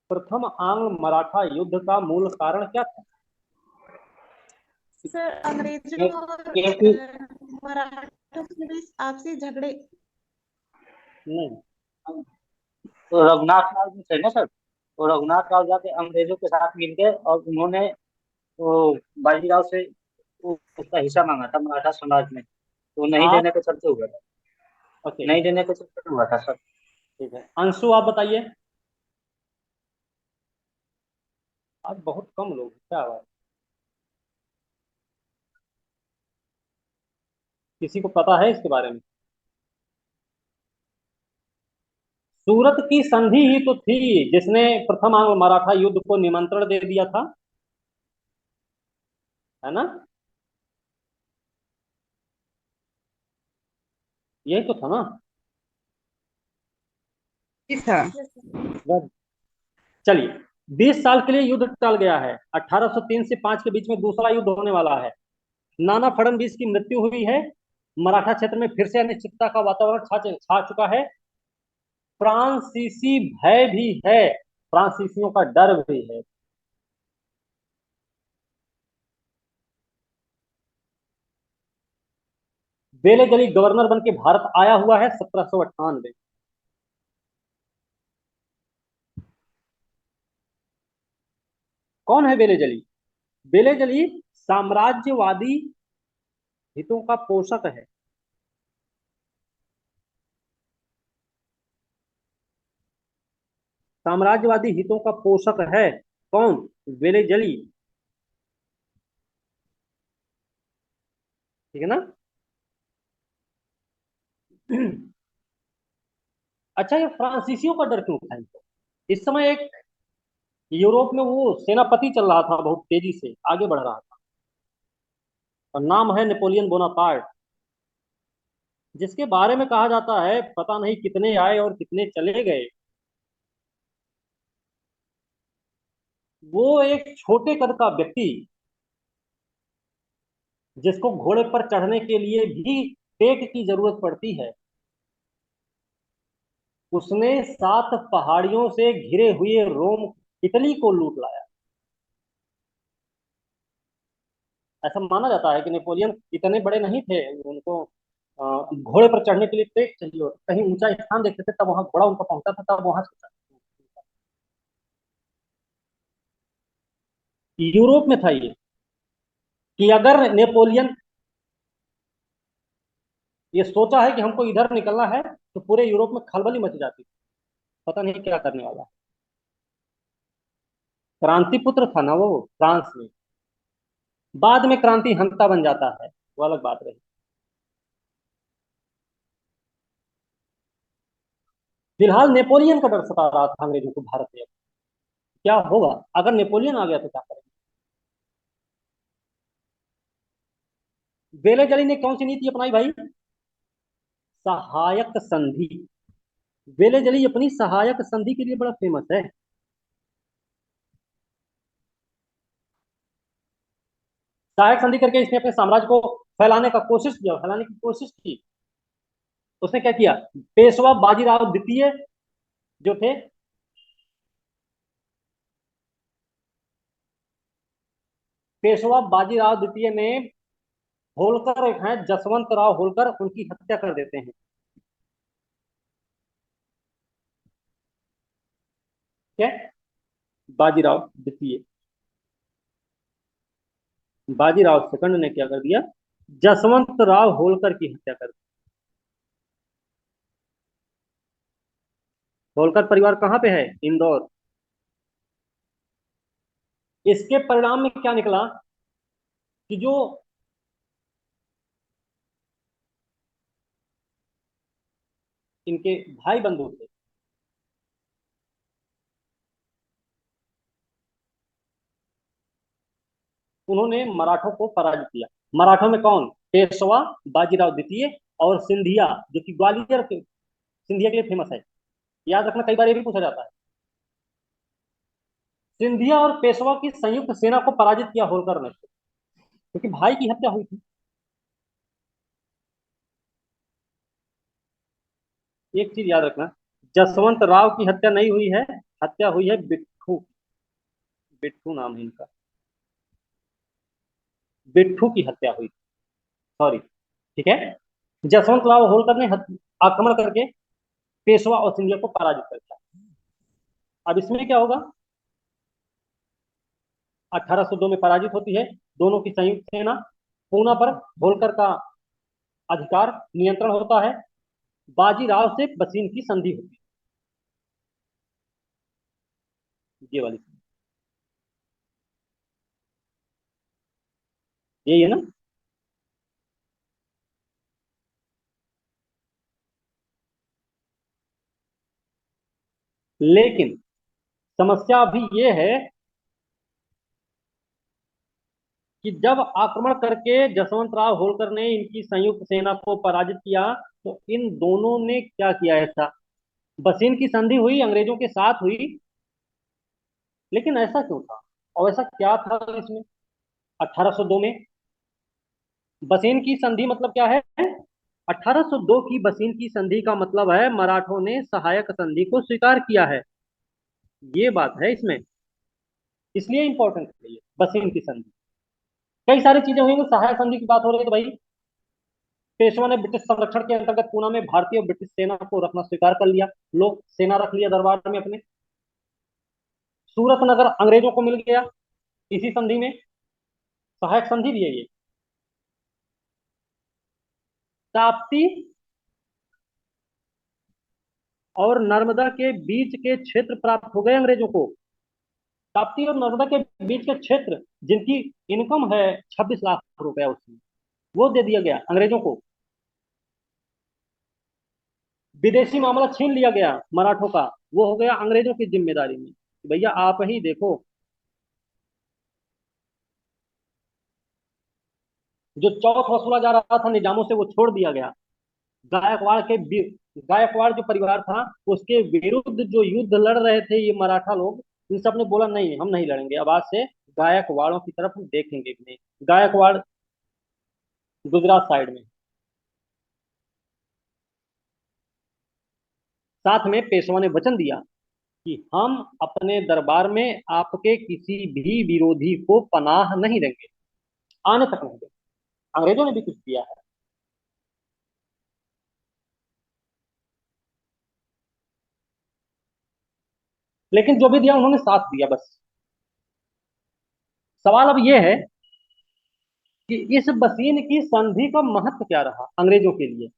प्रथम आंग्ल मराठा युद्ध का मूल कारण क्या था? सर अंग्रेजों ये और ये कि मराठा के बीच आपसी झगड़े। नहीं, तो रघुनाथ राव जो थे ना सर, तो रघुनाथ राव जाके अंग्रेजों के साथ मिल गए और उन्होंने वो बाजीराव से उसका हिस्सा मांगा था मराठा साम्राज्य में, तो नहीं आप देने के चलते हुआ था। ओके, नहीं देने के चलते हुआ था सर। ठीक है। अंशु आप बताइए। आज बहुत कम लोग हैं, क्या बात, किसी को पता है इसके बारे में? सूरत की संधि ही तो थी जिसने प्रथम आंग्ल मराठा युद्ध को निमंत्रण दे दिया था, है ना? यही तो था ना? ये था। Yes sir. बस, चलिए, 20 साल के लिए युद्ध टल गया है। 1803 से 5 के बीच में दूसरा युद्ध होने वाला है। नाना फडणवीस की मृत्यु हुई है। मराठा क्षेत्र में फिर से अनिश्चितता का वातावरण छा चुका है। फ्रांसीसी भय भी है, फ्रांसीसियों का डर भी है। बेले जली गवर्नर बन के भारत आया हुआ है 1798। कौन है बेले जली? बेले जली साम्राज्यवादी हितों का पोषक है। साम्राज्यवादी हितों का पोषक है। कौन? बेले जली, ठीक है ना? अच्छा, ये फ्रांसीसियों का डर क्यों था इनको? इस समय एक यूरोप में वो सेनापति चल रहा था, बहुत तेजी से आगे बढ़ रहा था, और नाम है नेपोलियन बोनापार्ट, जिसके बारे में कहा जाता है पता नहीं कितने आए और कितने चले गए। वो एक छोटे कद का व्यक्ति, जिसको घोड़े पर चढ़ने के लिए भी टेक की जरूरत पड़ती है, उसने 7 पहाड़ियों से घिरे हुए रोम इटली को लूट लाया। ऐसा माना जाता है कि नेपोलियन इतने बड़े नहीं थे, उनको घोड़े पर चढ़ने के लिए टेक चाहिए होता, कहीं ऊंचा स्थान देखते थे तब वहां घोड़ा उनका पहुंचा था, तब वहां से यूरोप में था ये, कि अगर नेपोलियन ये सोचा है कि हमको इधर निकलना है, तो पूरे यूरोप में खलबली मच जाती, पता नहीं क्या करने वाला। क्रांति पुत्र था ना वो, फ्रांस में। बाद में क्रांति हंता बन जाता है, वो अलग बात रही। फिलहाल नेपोलियन का डर सता रहा था अंग्रेजों को भारत में। क्या होगा अगर नेपोलियन आ गया तो क्या करेंगे? बेले ने कौन सी नीति अपनाई भाई? सहायक संधि। बेले अपनी सहायक संधि के लिए बड़ा फेमस है। सहायक संधि करके इसने अपने साम्राज्य को फैलाने की कोशिश की। उसने क्या किया? पेशवा बाजीराव द्वितीय जो थे, पेशवा बाजीराव द्वितीय ने, होलकर एक हैं जसवंत राव होलकर, उनकी हत्या कर देते हैं। क्या? बाजीराव द्वितीय, बाजीराव सेकंड ने क्या कर दिया? जसवंत राव होलकर की हत्या कर दी। होलकर परिवार कहाँ पे है? इंदौर। इसके परिणाम में क्या निकला कि जो इनके भाई बंधु थे, उन्होंने मराठों को पराजित किया। मराठों में कौन? पेशवा बाजीराव द्वितीय और सिंधिया, जो कि ग्वालियर के सिंधिया के लिए फेमस है। याद रखना, कई बार ये भी पूछा जाता है। सिंधिया और पेशवा की संयुक्त सेना को पराजित किया होलकर ने, क्योंकि भाई की हत्या हुई थी। एक चीज याद रखना, जसवंत राव की हत्या नहीं हुई है, हत्या हुई है बिट्ठू, बिट्ठू नाम है इनका, बिट्ठू की हत्या हुई, सॉरी, ठीक है। जसवंत राव होलकर ने आक्रमण करके पेशवा और सिंधिया को पराजित कर दिया। अब इसमें क्या होगा, 1802 में पराजित होती है दोनों की संयुक्त सेना। पूना पर होलकर का अधिकार नियंत्रण होता है। बाजीराव से बसीन की संधि होती है, ये वाली यही है ना। लेकिन समस्या अभी ये है कि जब आक्रमण करके जसवंत राव होलकर ने इनकी संयुक्त सेना को पराजित किया, तो इन दोनों ने क्या किया ऐसा, बसीन की संधि हुई, अंग्रेजों के साथ हुई, लेकिन ऐसा क्यों था और ऐसा क्या था इसमें 1802 में। बसीन की संधि मतलब क्या है, 1802 की बसीन की संधि का मतलब है मराठों ने सहायक संधि को स्वीकार किया है, ये बात है इसमें, इसलिए इंपॉर्टेंट है ये बसीन की संधि। कई सारी चीजें हुई, सहायक संधि की बात हो रही है तो भाई पेशवा ने ब्रिटिश संरक्षण के अंतर्गत पूना में भारतीय और ब्रिटिश सेना को रखना स्वीकार कर लिया, लोग सेना रख लिया दरबार में अपने। सूरत नगर अंग्रेजों को मिल गया इसी संधि में, सहायक संधि भी है ये। ताप्ती और नर्मदा के बीच के क्षेत्र प्राप्त हो गए अंग्रेजों को। ताप्ती और नर्मदा के बीच के क्षेत्र जिनकी इनकम है 26 लाख रुपया उसमें, वो दे दिया गया अंग्रेजों को। विदेशी मामला छीन लिया गया मराठों का, वो हो गया अंग्रेजों की जिम्मेदारी में, भैया आप ही देखो। जो चौथ वसूला जा रहा था निजामों से वो छोड़ दिया गया। गायकवाड़ के गायकवाड़ जो परिवार था उसके विरुद्ध जो युद्ध लड़ रहे थे ये मराठा लोग, इन सब ने बोला नहीं हम नहीं लड़ेंगे, अब आज से गायकवाड़ों की तरफ हम देखेंगे भी नहीं। गायकवाड़ गुजरात साइड में। साथ में पेशवा ने वचन दिया कि हम अपने दरबार में आपके किसी भी विरोधी को पनाह नहीं देंगे, आने तक नहीं देंगे। अंग्रेजों ने भी कुछ किया है। लेकिन जो भी दिया उन्होंने साथ दिया बस। सवाल अब यह है कि इस बसीन की संधि का महत्व क्या रहा अंग्रेजों के लिए।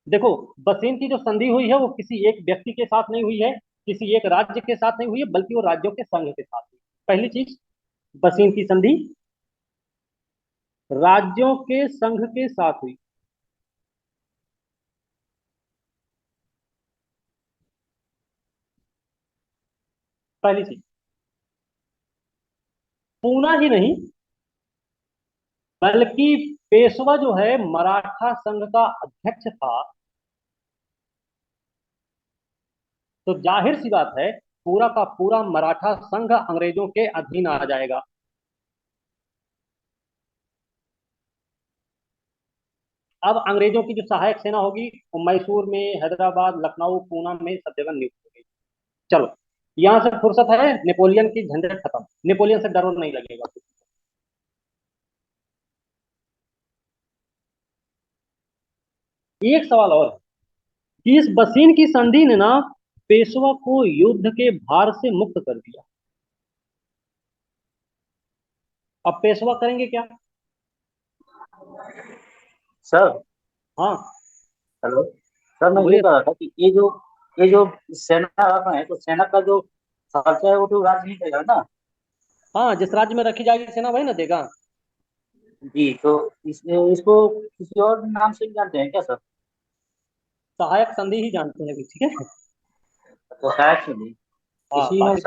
देखो, बसीन की जो संधि हुई है वो किसी एक व्यक्ति के साथ नहीं हुई है, किसी एक राज्य के साथ नहीं हुई है, बल्कि वो राज्यों के संघ के साथ हुई। पहली चीज, बसीन की संधि राज्यों के संघ के साथ हुई। पहली चीज, पूना ही नहीं बल्कि पेशवा जो है मराठा संघ का अध्यक्ष था, तो जाहिर सी बात है पूरा का पूरा मराठा संघ अंग्रेजों के अधीन आ जाएगा। अब अंग्रेजों की जो सहायक सेना होगी वो मैसूर में, हैदराबाद, लखनऊ, पूना में सब जगह नियुक्त होगी। चलो, यहां से फुर्सत है, नेपोलियन की झंझट खत्म, नेपोलियन से डर नहीं लगेगा। एक सवाल और, कि इस बसीन की संधि ने ना पेशवा को युद्ध के भार से मुक्त कर दिया। अब पेशवा करेंगे क्या। सर। हाँ हेलो सर, मैं ये बोलिए। कह रहा था कि ये जो सेना रखना है तो सेना का जो खर्चा है वो तो राज्य नहीं देगा ना। हाँ, जिस राज्य में रखी जाएगी सेना वही ना देगा। जी, तो इसको किसी और नाम से भी जानते हैं क्या सर? सहायक संधि ही जानते हैं अभी, ठीक है। तो शायद से नहीं। हाँ, इसी में बाकी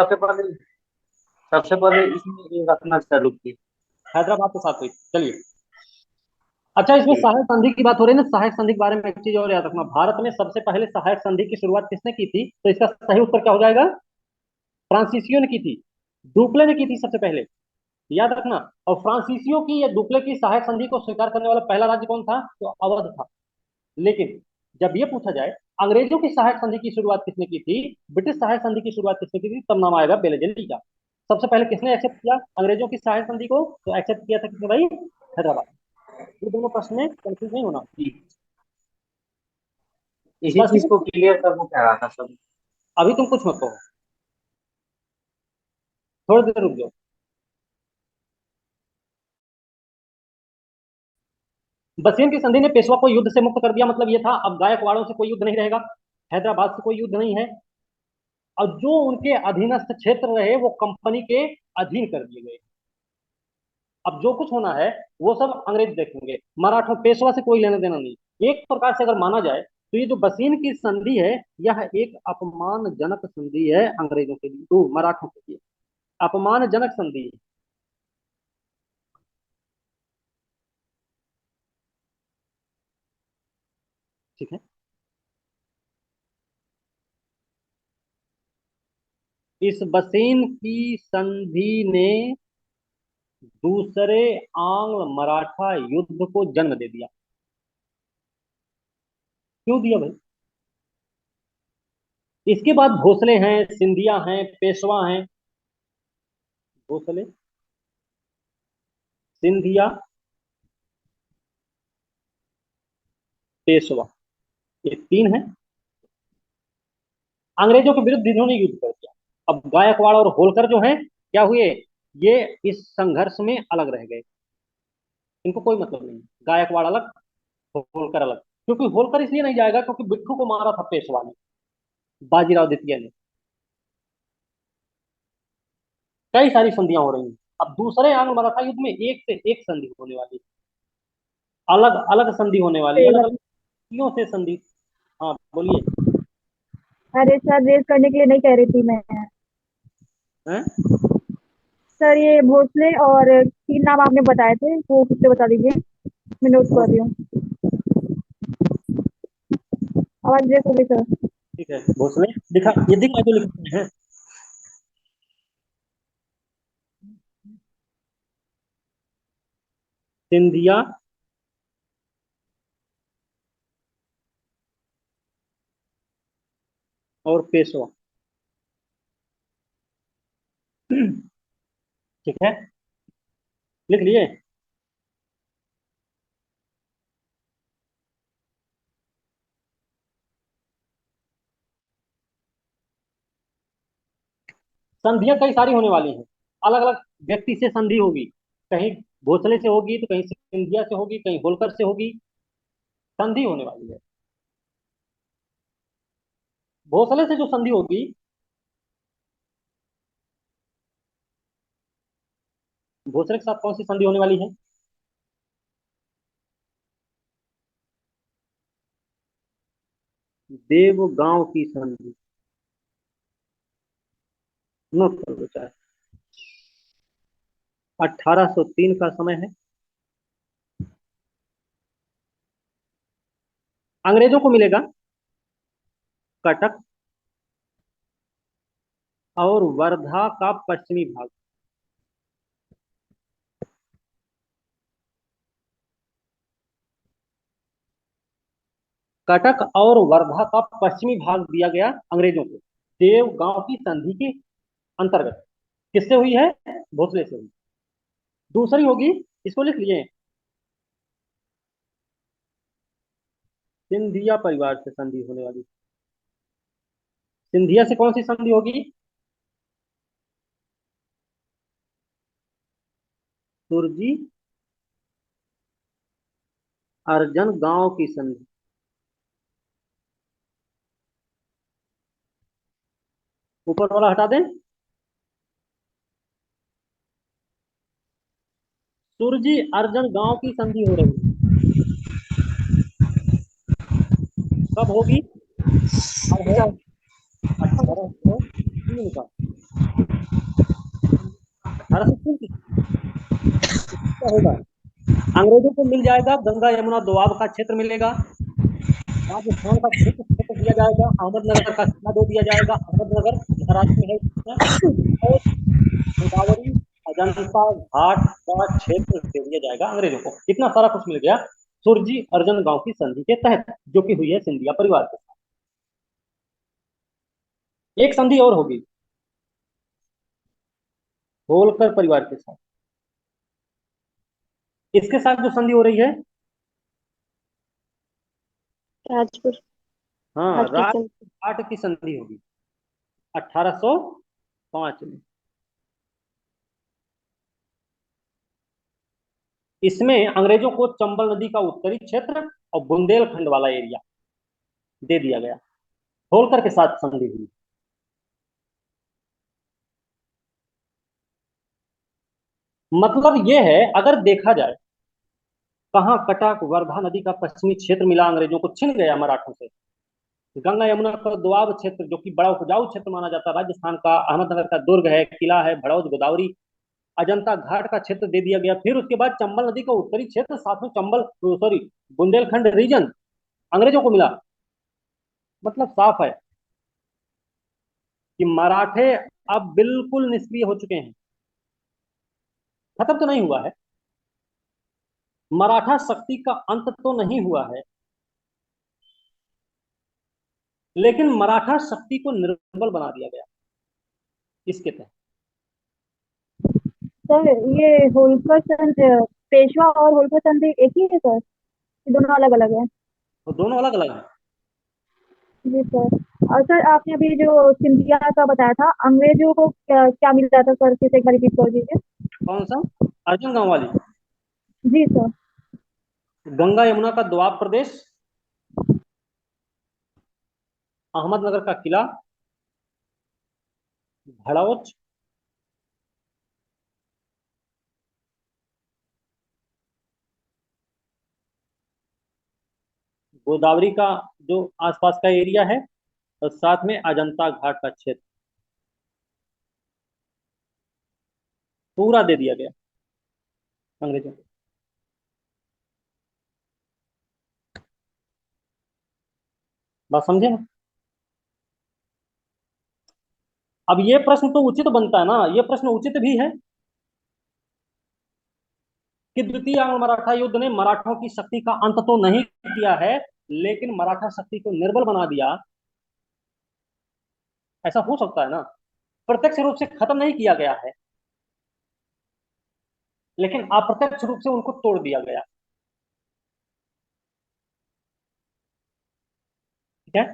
सबसे पहले इसमें ये रखना चालू की। हैदराबाद के साथ हुई। चलिए, अच्छा इसमें जी। सहायक संधि की बात हो रही है ना, सहायक संधि के बारे में एक चीज और याद रखना, भारत में सबसे पहले सहायक संधि की शुरुआत किसने की थी, तो इसका सही उत्तर क्या हो जाएगा, फ्रांसीसियों ने की थी, डुप्ले ने की थी सबसे पहले, याद रखना। और फ्रांसीसियों की या डुप्ले की सहायक संधि को स्वीकार करने वाला पहला राज्य कौन था, तो अवध था। लेकिन जब ये पूछा जाए अंग्रेजों की सहायक संधि की शुरुआत किसने की थी, ब्रिटिश सहायक संधि की शुरुआत किसने की थी, तब नाम आएगा बेलेजली का। सबसे पहले किसने एक्सेप्ट किया अंग्रेजों की सहायक संधि को, तो एक्सेप्ट किया था किसने भाई, हैदराबाद। ये दोनों प्रश्न में कंफ्यूज नहीं होना। जी इसी बस चीज को क्लियर करना चाह रहा था सब। अभी तुम कुछ मत कहो, थोड़ी देर रुक जाओ। बसेन की संधि ने पेशवा को युद्ध से मुक्त कर दिया, मतलब ये था अब गायकवाड़ों से कोई युद्ध नहीं रहेगा, हैदराबाद से कोई युद्ध नहीं है, और जो उनके अधीनस्थ क्षेत्र रहे वो कंपनी के अधीन कर दिए गए। अब जो कुछ होना है वो सब अंग्रेज देखेंगे, मराठों पेशवा से कोई लेना देना नहीं। एक प्रकार से अगर माना जाए तो ये जो बसीन की संधि है यह एक अपमानजनक संधि है अंग्रेजों के लिए, तो मराठों के लिए अपमानजनक संधि है। ठीक है, इस बसीन की संधि ने दूसरे आंग्ल मराठा युद्ध को जन्म दे दिया। क्यों दिया भाई? इसके बाद भोसले हैं, सिंधिया हैं, पेशवा हैं। भोसले, सिंधिया, पेशवा, ये तीन हैं। अंग्रेजों के विरुद्ध इन्होंने युद्ध कर दिया। अब गायकवाड़ और होलकर जो हैं क्या हुए, ये इस संघर्ष में अलग रह गए, इनको कोई मतलब नहीं। गायकवाड़ अलग, होलकर अलग। क्योंकि होलकर इसलिए नहीं जाएगा क्योंकि बिट्ठू को मारा था पेशवा ने, बाजीराव द्वितीय ने। कई सारी संधियां हो रही हैं। अब दूसरे आंग्ल मराठा युद्ध में एक से एक संधि होने वाली, अलग अलग संधि होने वाली, अलग अलग व्यक्तियों से संधि। हाँ बोलिए। अरे सर, रेस करने के लिए नहीं कह रही थी मैं। हैं? सर, ये भोसले और तीन नाम आपने बताए थे, वो फिर से बता दीजिए, मैं नोट कर रही हूँ। आवाज ब्रेक हो गई सर। ठीक है, भोसले दिखा, ये दिखा जो लिखते हैं। सिंधिया, और पेशवा। ठीक है, लिख लिए। संधियां कई सारी होने वाली हैं, अलग अलग व्यक्ति से संधि होगी। कहीं भोसले से होगी, तो कहीं सिंधिया से होगी, कहीं होलकर से होगी, संधि होने वाली है। भोसले से जो संधि होगी, भोसले के साथ कौन सी संधि होने वाली है? देवगांव की संधि, नोट कर लो चाहे। 1803 का समय है। अंग्रेजों को मिलेगा कटक और वर्धा का पश्चिमी भाग। कटक और वर्धा का पश्चिमी भाग दिया गया अंग्रेजों को देवगांव की संधि के अंतर्गत। किससे हुई है? भोसले से हुई। दूसरी होगी, इसको लिख लिए, सिंधिया परिवार से संधि होने वाली। सिंधिया से कौन सी संधि होगी? सुरजी अर्जन गांव की संधि। ऊपर वाला हटा दें। सुरजी अर्जन गांव की संधि हो रही है, कब होगी? अब है 1803 का, 1803 की क्या होगा? अंग्रेजों को मिल जाएगा गंगा यमुना दोआब का क्षेत्र मिलेगा, राजस्थान का क्षेत्र क्षेत्र दिया जाएगा, अहमदनगर का किला दे दिया जाएगा, अहमदनगर महाराष्ट्र में है इसमें, और गोदावरी अजंता घाट का क्षेत्र दे दिया जाएगा अंग्रेजों को। इतना सारा कुछ मिल गया सुरजी अर्जन गांव की संधि के तहत, जो कि हुई है सिंधिया परिवार के साथ। एक संधि और होगी होलकर परिवार के साथ। इसके साथ जो संधि हो रही है, राजपुर। हाँ, घाट की संधि। राजघाट की संधि होगी 1805 में। इसमें अंग्रेजों को चंबल नदी का उत्तरी क्षेत्र और बुंदेलखंड वाला एरिया दे दिया गया। होलकर के साथ संधि हुई। मतलब ये है, अगर देखा जाए, कहाँ कटक वर्धा नदी का पश्चिमी क्षेत्र मिला, अंग्रेजों को छिन गया मराठों से। गंगा यमुना का दोआब क्षेत्र, जो कि बड़ा उपजाऊ क्षेत्र माना जाता है राजस्थान का, अहमदनगर का दुर्ग है, किला है, भड़ौज, गोदावरी, अजंता घाट का क्षेत्र दे दिया गया। फिर उसके बाद चंबल नदी का उत्तरी क्षेत्र, साथ में चंबल, सॉरी, बुंदेलखंड रीजन अंग्रेजों को मिला। मतलब साफ है कि मराठे अब बिल्कुल निष्क्रिय हो चुके हैं। खत्म तो नहीं हुआ है, मराठा शक्ति का अंत तो नहीं हुआ है, लेकिन मराठा शक्ति को निर्बल बना दिया गया इसके तहत। सर ये होलकर संधि, पेशवा और होलकर संधि एक ही है सर, ये दोनों अलग अलग है? तो दोनों अलग अलग हैं। जी सर। और सर आपने अभी जो सिंधिया का बताया था, अंग्रेजों को क्या क्या मिलता था सर, फिर से एक बार रिपीट कर दीजिए। कौन सा? अर्जुन गांव वाली? जी सर। गंगा यमुना का दोआब प्रदेश, अहमदनगर का किला, भड़ौच, गोदावरी का जो आसपास का एरिया है, और साथ में अजंता घाट का क्षेत्र पूरा दे दिया गया अंग्रेजों को। बात समझे ना? अब ये प्रश्न तो उचित बनता है ना, ये प्रश्न उचित भी है कि द्वितीय आंग्ल मराठा युद्ध ने मराठों की शक्ति का अंत तो नहीं किया है, लेकिन मराठा शक्ति को निर्बल बना दिया। ऐसा हो सकता है ना? प्रत्यक्ष रूप से खत्म नहीं किया गया है, लेकिन अप्रत्यक्ष रूप से उनको तोड़ दिया गया। ठीक है।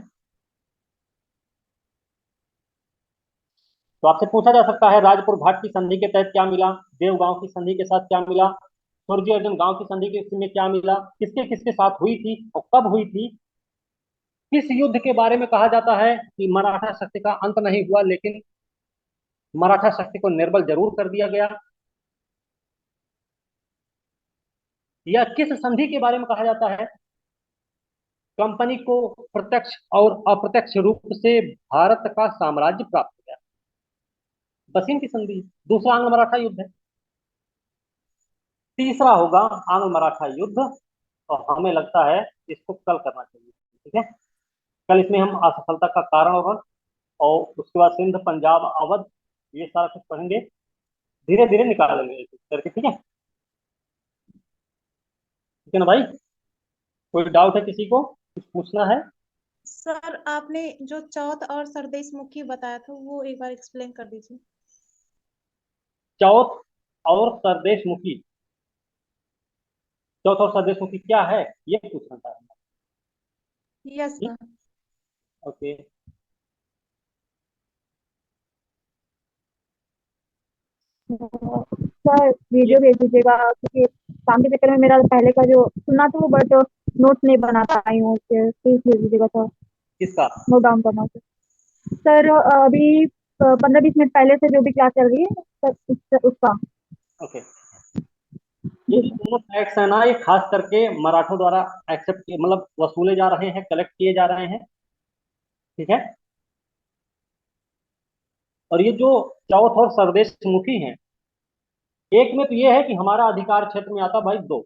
तो आपसे पूछा जा सकता है, राजपुर घाट की संधि के तहत क्या मिला, देवगांव की संधि के साथ क्या मिला, सुरजी अर्जुन गांव की संधि के में क्या मिला, किसके किसके साथ हुई थी और कब हुई थी, किस युद्ध के बारे में कहा जाता है कि मराठा शक्ति का अंत नहीं हुआ, लेकिन मराठा शक्ति को निर्बल जरूर कर दिया गया, या किस संधि के बारे में कहा जाता है कंपनी को प्रत्यक्ष और अप्रत्यक्ष रूप से भारत का साम्राज्य प्राप्त हो गया। बसीन की संधि। दूसरा आंग्ल मराठा युद्ध है। तीसरा होगा आंग्ल मराठा युद्ध, और हमें लगता है इसको कल करना चाहिए। ठीक है। कल इसमें हम असफलता का कारण और उसके बाद सिंध, पंजाब, अवध, ये सारा कुछ पढ़ेंगे, धीरे धीरे निकालेंगे एक एक करके। ठीक है। ठीक है ना भाई? कोई डाउट है किसी को, कुछ पूछना है? सर आपने जो चौथ और सरदेशमुखी बताया था वो एक बार एक्सप्लेन कर दीजिए। चौथ और सरदेशमुखी, चौथ और सरदेशमुखी क्या है ये पूछना था। यस ठीक। सर। ओके। सर ये वीडियो भेज दीजिएगा, क्योंकि काम के चक्कर में मेरा पहले का जो सुना था वो, बट नोट नहीं बना पाई हूँ उसके, प्लीज भेज दीजिएगा सर, किसका? नोट डाउन करना सर। सर अभी 15-20 मिनट पहले से जो भी क्लास चल रही है सर, उसका। ओके। ये जी जो सर। दोनों टैक्स है ना, ये खास करके मराठों द्वारा एक्सेप्ट, मतलब वसूले जा रहे हैं, कलेक्ट किए जा रहे हैं। ठीक है। और ये जो चौथ और सरदेशमुखी हैं, एक में तो ये है कि हमारा अधिकार क्षेत्र में आता भाई दो,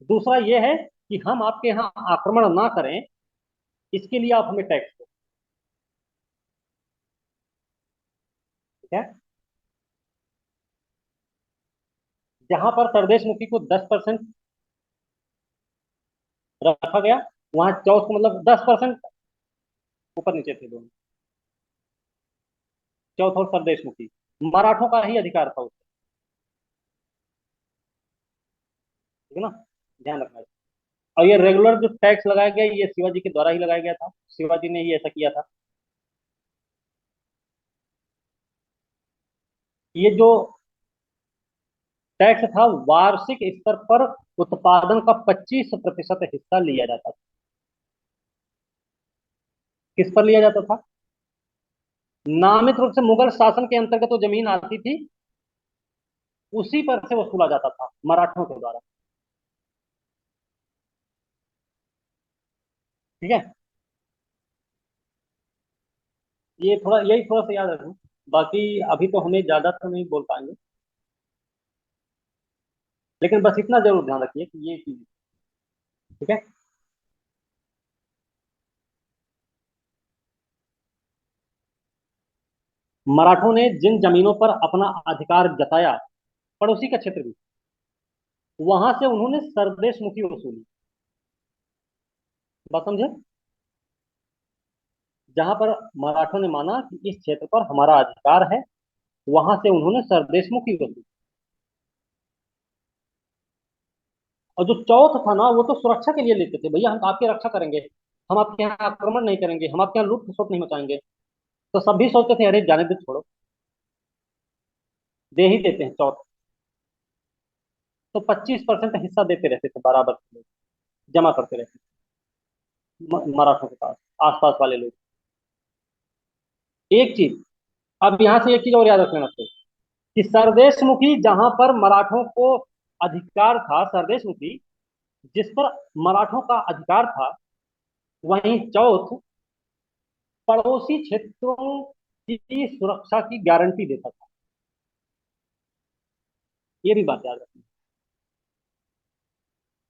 दूसरा ये है कि हम आपके यहाँ आक्रमण ना करें, इसके लिए आप हमें टैक्स दो। ठीक है। जहां पर सरदेशमुखी को 10% रखा गया, वहां चौथ को मतलब 10% ऊपर नीचे थे दोनों, चौथ और सरदेशमुखी। मराठों का ही अधिकार था उससे। ठीक है ना? ध्यान रखना। और ये रेगुलर जो टैक्स लगाया गया ये शिवाजी के द्वारा ही लगाया गया था, शिवाजी ने ही ऐसा किया था। ये जो टैक्स था वार्षिक स्तर पर उत्पादन का 25% हिस्सा लिया जाता था। किस पर लिया जाता था? नामित रूप से मुगल शासन के अंतर्गत जो जमीन आती थी उसी पर से वसूला जाता था मराठों के द्वारा। ठीक है, ये थोड़ा यही थोड़ा सा याद रखना। बाकी अभी तो हमें ज्यादा तो नहीं बोल पाएंगे, लेकिन बस इतना जरूर ध्यान रखिए कि ये चीज। ठीक है, मराठों ने जिन जमीनों पर अपना अधिकार जताया, पड़ोसी का क्षेत्र भी, वहां से उन्होंने सरदेश मुखी वसूली। बात समझे? जहां पर मराठों ने माना कि इस क्षेत्र पर हमारा अधिकार है, वहां से उन्होंने सरदेश मुखी वसूली। और जो चौथ था ना, वो तो सुरक्षा के लिए लेते थे, भैया हम आपकी रक्षा करेंगे, हम आपके यहाँ आक्रमण नहीं करेंगे, हम आपके यहाँ लूट खसोट नहीं मचाएंगे। तो सब भी सोचते थे अरे जाने दे, छोड़ो, दे ही देते हैं चौथ। तो 25% हिस्सा देते रहते थे बराबर से लोग, जमा करते रहते थे मराठों के पास, आसपास वाले लोग। एक चीज, अब यहाँ से एक चीज और याद रख लेना चाहिए कि सरदेशमुखी जहां पर मराठों को अधिकार था, सरदेशमुखी जिस पर मराठों का अधिकार था, वहीं चौथ पड़ोसी क्षेत्रों की सुरक्षा की गारंटी देता था। ये भी बात याद रखनी।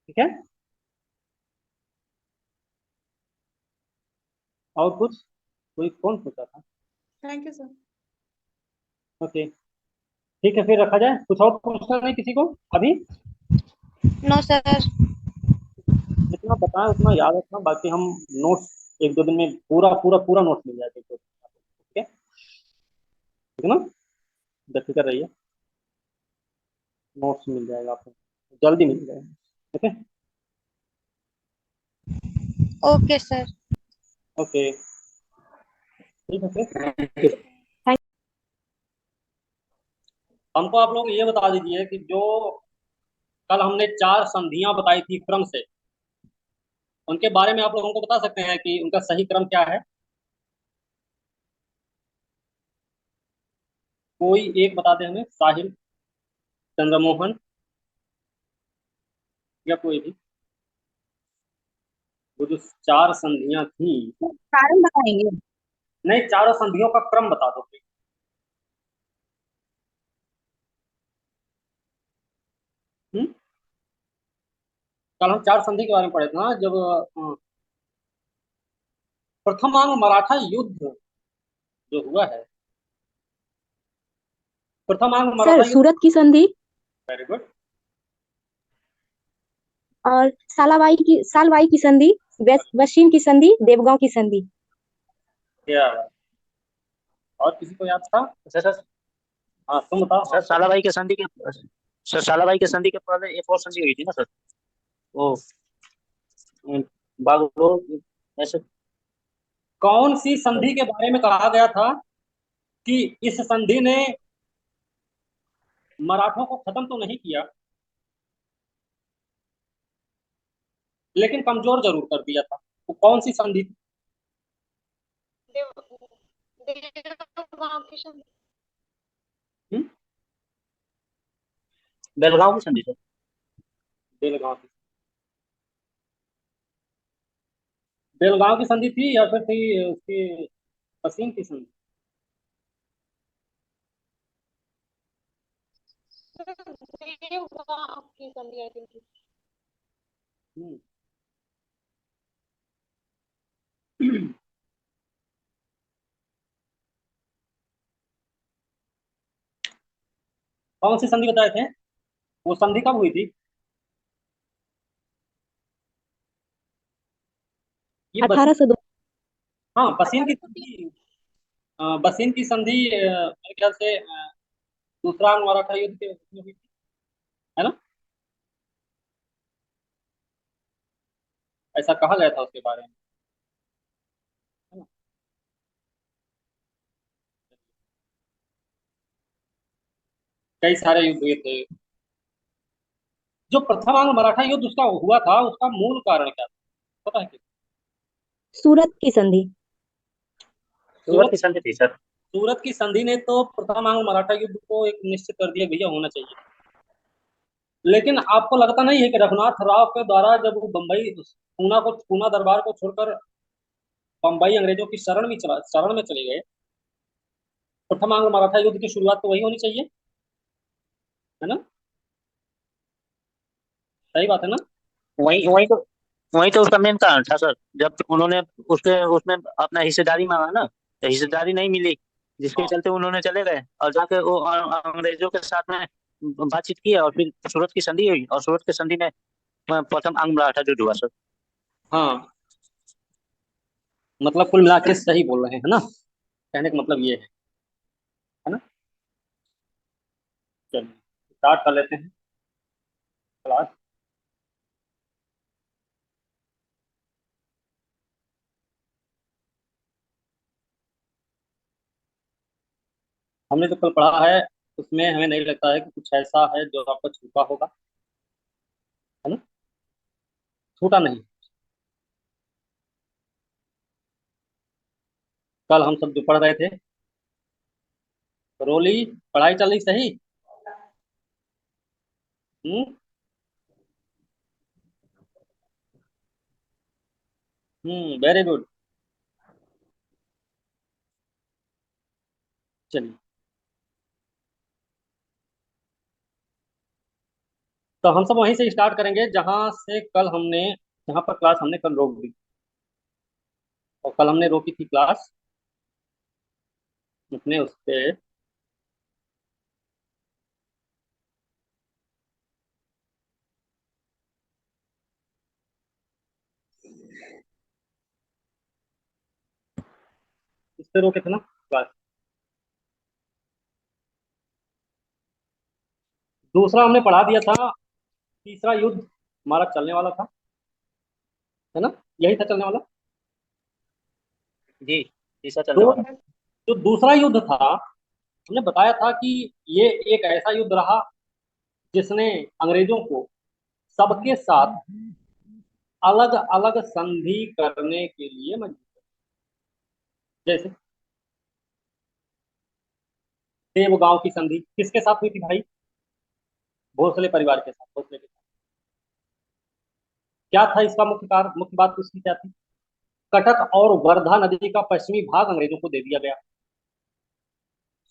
ठीक है, और कुछ? कोई कौन पूछा था? Thank you sir. ओके, ठीक है, फिर रखा जाए। कुछ और पूछना नहीं किसी को अभी? No sir. जितना बताएं उतना याद रखना, बाकी हम नोट्स एक दो दिन में पूरा पूरा पूरा नोट्स मिल जाएगा। ठीक है, ठीक है ना, बेफिक्र रहिए, नोट्स मिल जाएगा आपको, जल्दी मिल जाएगा। ठीक है, ओके सर। ओके, ठीक है फिर। हमको आप लोग ये बता दीजिए कि जो कल हमने 4 संधियां बताई थी क्रम से, उनके बारे में आप लोग हमको बता सकते हैं कि उनका सही क्रम क्या है? कोई एक बता दे हमें, साहिल, चंद्रमोहन, या कोई भी। वो जो 4 संधियां थी, कारण बताएंगे। नहीं, चारों संधियों का क्रम बता दो please। हम्म? कल हम 4 संधि के बारे में पढ़े थे ना, जब प्रथमांग मराठा युद्ध जो हुआ है, प्रथमांग सर मराठा युद्ध। सूरत की संधि वेरी गुड। और सालवाई की संधि, वशिन की संधि, देवगांव की संधि। क्या, और किसी को याद था? सर सर हाँ तुम बताओ। सर सालाबाई के संधि के सर सालाबाई के संधि के पहले एक और संधि हुई थी ना सर, वो बागडोर ऐसे। कौन सी संधि के बारे में कहा गया था कि इस संधि ने मराठों को खत्म तो नहीं किया, लेकिन कमजोर जरूर कर दिया था? वो कौन सी संधि थी? देवगांव की संधि। हम्म? बेलगांव की संधि सर। बेलगांव की, बेलगांव की संधि थी या फिर थी उसकी पश्चिम की संधि? देवगांव की संधि आई थिंक। हम्म। कौन सी संधि बताए थे? वो संधि कब हुई थी? ये बस, 1802। हाँ बसीन की 1803। संधि। बसीन की संधि मेरे ख्याल से दूसरा मराठा युद्ध के उसमें हुई थी, है ना? ऐसा कहा गया था उसके बारे में, है ना। कई सारे युद्ध हुए थे। जो प्रथम अंग मराठा युद्ध उसका हुआ था, उसका मूल कारण क्या था, पता है क्या? सूरत की संधि। सूरत सूरत की संधि थी सर। सूरत की संधि ने तो प्रथम अंग मराठा युद्ध को एक निश्चित कर दिया, भैया होना चाहिए। लेकिन आपको लगता नहीं है कि रघुनाथ राव के द्वारा जब वो बंबई पूना दरबार को छोड़कर बंबई अंग्रेजों की शरण में चले गए, प्रथम अंग मराठा युद्ध की शुरुआत तो वही होनी चाहिए, है ना। सही बात है ना। वही वही तो उसका मेन कारण था सर। जब उन्होंने उसके उसमें अपना हिस्सेदारी मांगा ना, तो हिस्सेदारी नहीं मिली, जिसके हाँ चलते उन्होंने चले गए और जाके वो अंग्रेजों के साथ में बातचीत की और फिर सूरत की संधि हुई, और सूरत की संधि में प्रथम अंग मराठा युद्ध हुआ सर। हाँ, मतलब कुल मिला के सही बोल रहे हैं, है ना। कहने का मतलब ये है ना। चलिए स्टार्ट कर लेते हैं क्लास। हमने जो कल पढ़ा है उसमें हमें नहीं लगता है कि कुछ ऐसा है जो आपको छूटा होगा, है ना। छूटा नहीं। कल हम सब जो पढ़ रहे थे, रोली, पढ़ाई चल रही सही। हम्म। Very good. चलिए, तो हम सब वहीं से स्टार्ट करेंगे जहां से कल हमने, जहां पर क्लास हमने कल रोक दी। और कल हमने रोकी थी क्लास अपने उस पे, इस पे रोके थे ना क्लास। दूसरा हमने पढ़ा दिया था, तीसरा युद्ध हमारा चलने वाला था, है ना। यही था चलने वाला। जी, तीसरा चलने दो, वाला। जो दूसरा युद्ध था हमने बताया था कि ये एक ऐसा युद्ध रहा जिसने अंग्रेजों को सबके साथ अलग अलग संधि करने के लिए मजबूर किया। जैसे देवगांव की संधि किसके साथ हुई थी भाई? भोसले परिवार के साथ, भोसले के साथ। क्या था इसका मुख्य कारण, मुख्य बात उसकी क्या थी? कटक और वर्धा नदी का पश्चिमी भाग अंग्रेजों को दे दिया गया।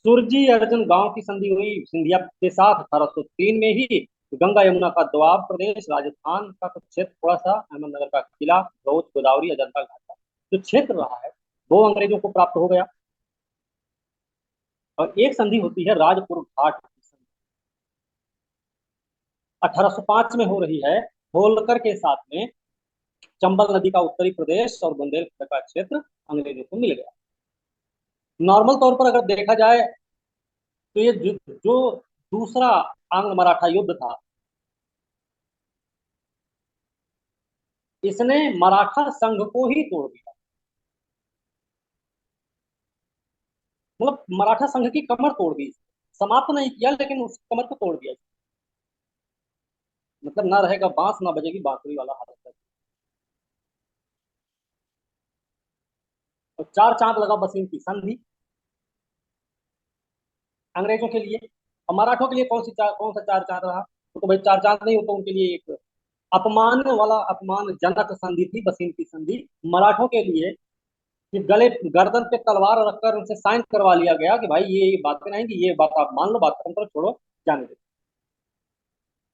सुरजी अर्जुन गांव की संधि हुई सिंधिया के साथ 1803 में ही। गंगा यमुना का दोआब प्रदेश, राजस्थान का कुछ क्षेत्र थोड़ा सा, अहमदनगर का किला, बौद्ध, गोदावरी, अजंता घाट का जो क्षेत्र रहा है वो अंग्रेजों को प्राप्त हो गया। और एक संधि होती है राजपुर घाट की संधि, 1805 में हो रही है। होलकर के साथ में चंबल नदी का उत्तरी प्रदेश और बुंदेलखंड का क्षेत्र अंग्रेजों को मिल गया। नॉर्मल तौर पर अगर देखा जाए तो ये जो दूसरा आंग्ल मराठा युद्ध था, इसने मराठा संघ को ही तोड़ दिया। मतलब मराठा संघ की कमर तोड़ दी, समाप्त नहीं किया लेकिन उस कमर को तोड़ दिया। मतलब ना रहेगा बांस ना बजेगी बांसुरी वाला हालत है। और चार चांद लगा बस इनकी संधि अंग्रेजों के लिए। और मराठों के लिए कौन सा चार चांद रहा? तो भाई चार चांद नहीं, होता उनके लिए एक अपमानजनक संधि थी बसीन की संधि। मराठों के लिए कि गले गर्दन पे तलवार रखकर उनसे साइन करवा लिया गया कि भाई ये बातें नहीं, कि ये बात आप मान लो, बात खत्म करो, छोड़ो, जाने दो।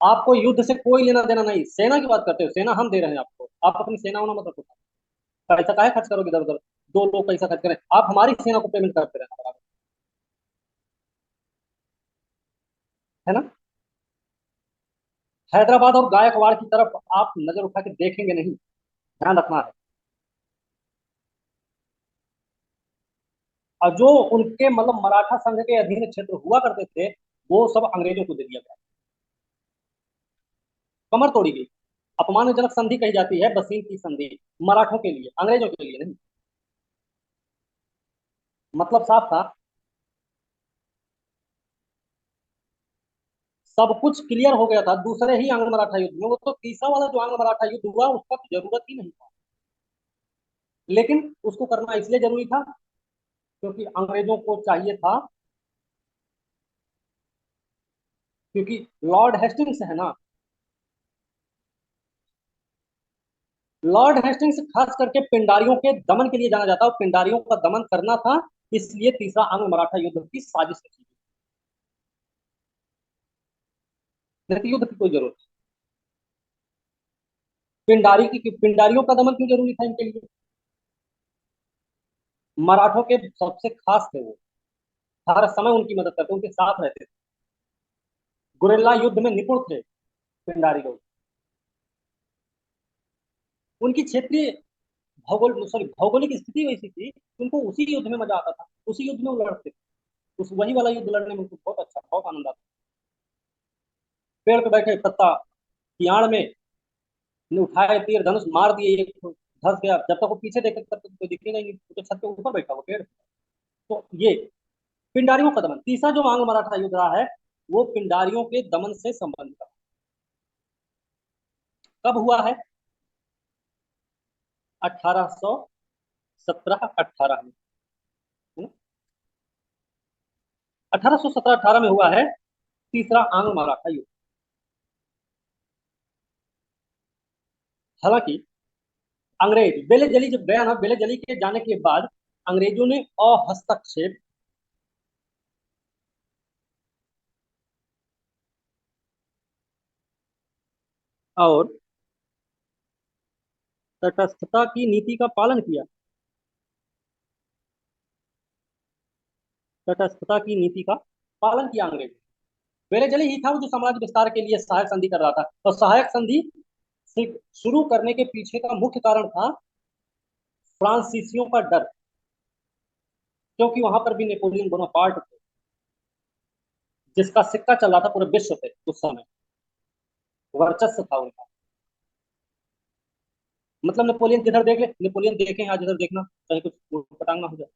आपको युद्ध से कोई लेना देना नहीं। सेना की बात करते हो, सेना हम दे रहे हैं आपको, आप अपनी सेना होना मत रखो। पैसा काहे खर्च करोगे इधर उधर? दो लोग पैसा खर्च करें, आप हमारी सेना को पेमेंट करते रहना बराबर, है ना। हैदराबाद और गायकवाड़ की तरफ आप नजर उठा के देखेंगे नहीं, ध्यान रखना है। और जो उनके मतलब मराठा संघ के अधीन क्षेत्र हुआ करते थे वो सब अंग्रेजों को दे दिया गया, कमर तोड़ी गई। अपमानजनक संधि कही जाती है बसीन की संधि, मराठों के लिए, अंग्रेजों के लिए नहीं। मतलब साफ था, सब कुछ क्लियर हो गया था दूसरे ही आंग्ल मराठा युद्ध में। वो तो तीसरा वाला जो आंग्ल मराठा युद्ध हुआ उसका तो जरूरत ही नहीं था, लेकिन उसको करना इसलिए जरूरी था क्योंकि अंग्रेजों को चाहिए था, क्योंकि लॉर्ड हेस्टिंग्स है ना, लॉर्ड हेस्टिंग्स खास करके पिंडारियों के दमन के लिए जाना जाता है, और पिंडारियों का दमन करना था, इसलिए तीसरा आंग्ल मराठा युद्ध की साजिश रची। नहीं युद्ध की कोई जरूरत नहीं। पिंडारियों का दमन क्यों जरूरी था इनके लिए? मराठों के सबसे खास थे वो, हर समय उनकी मदद करते, उनके साथ रहते थे, गुरिल्ला युद्ध में निपुण थे पिंडारी लोग। उनकी क्षेत्रीय भौगोलिक स्थिति वैसी थी, उनको उसी युद्ध में मजा आता था, उसी युद्ध में वो लड़ते थे, उस वही वाला युद्ध लड़ने में उनको बहुत अच्छा, बहुत आनंद आता। पेड़ पे बैठे पत्ता की आड़ में उठाए तीर धनुष मार दिए, एक तो धस गया, जब तक वो पीछे देखे तब तक कोई दिखेगा ही नहीं, वो तो छत के ऊपर बैठा हुआ पेड़। तो ये पिंडारियों का दमन, तीसरा जो आंग्ल मराठा युद्ध रहा है वो पिंडारियों के दमन से संबंधित है। कब हुआ है? 1817-18 में, 1817-18 में हुआ है तीसरा आंग्ल मराठा युद्ध। हालांकि अंग्रेज बेले जली जब गया ना, बेले जली के जाने के बाद अंग्रेजों ने अहस्तक्षेप और तटस्थता की नीति का पालन किया, तटस्थता की नीति का पालन किया अंग्रेज। बेले जली ही था वो जो साम्राज्य विस्तार के लिए सहायक संधि कर रहा था, और सहायक संधि शुरू करने के पीछे का मुख्य कारण था फ्रांसीसियों का डर, क्योंकि वहां पर भी नेपोलियन बोनापार्ट थे, जिसका सिक्का चल रहा था पूरे विश्व पे उस समय, वर्चस्व था उनका। मतलब नेपोलियन जिधर देख ले, नेपोलियन देखे यहाँ जिधर देखना, कहीं कुछ पटांग ना हो जाए,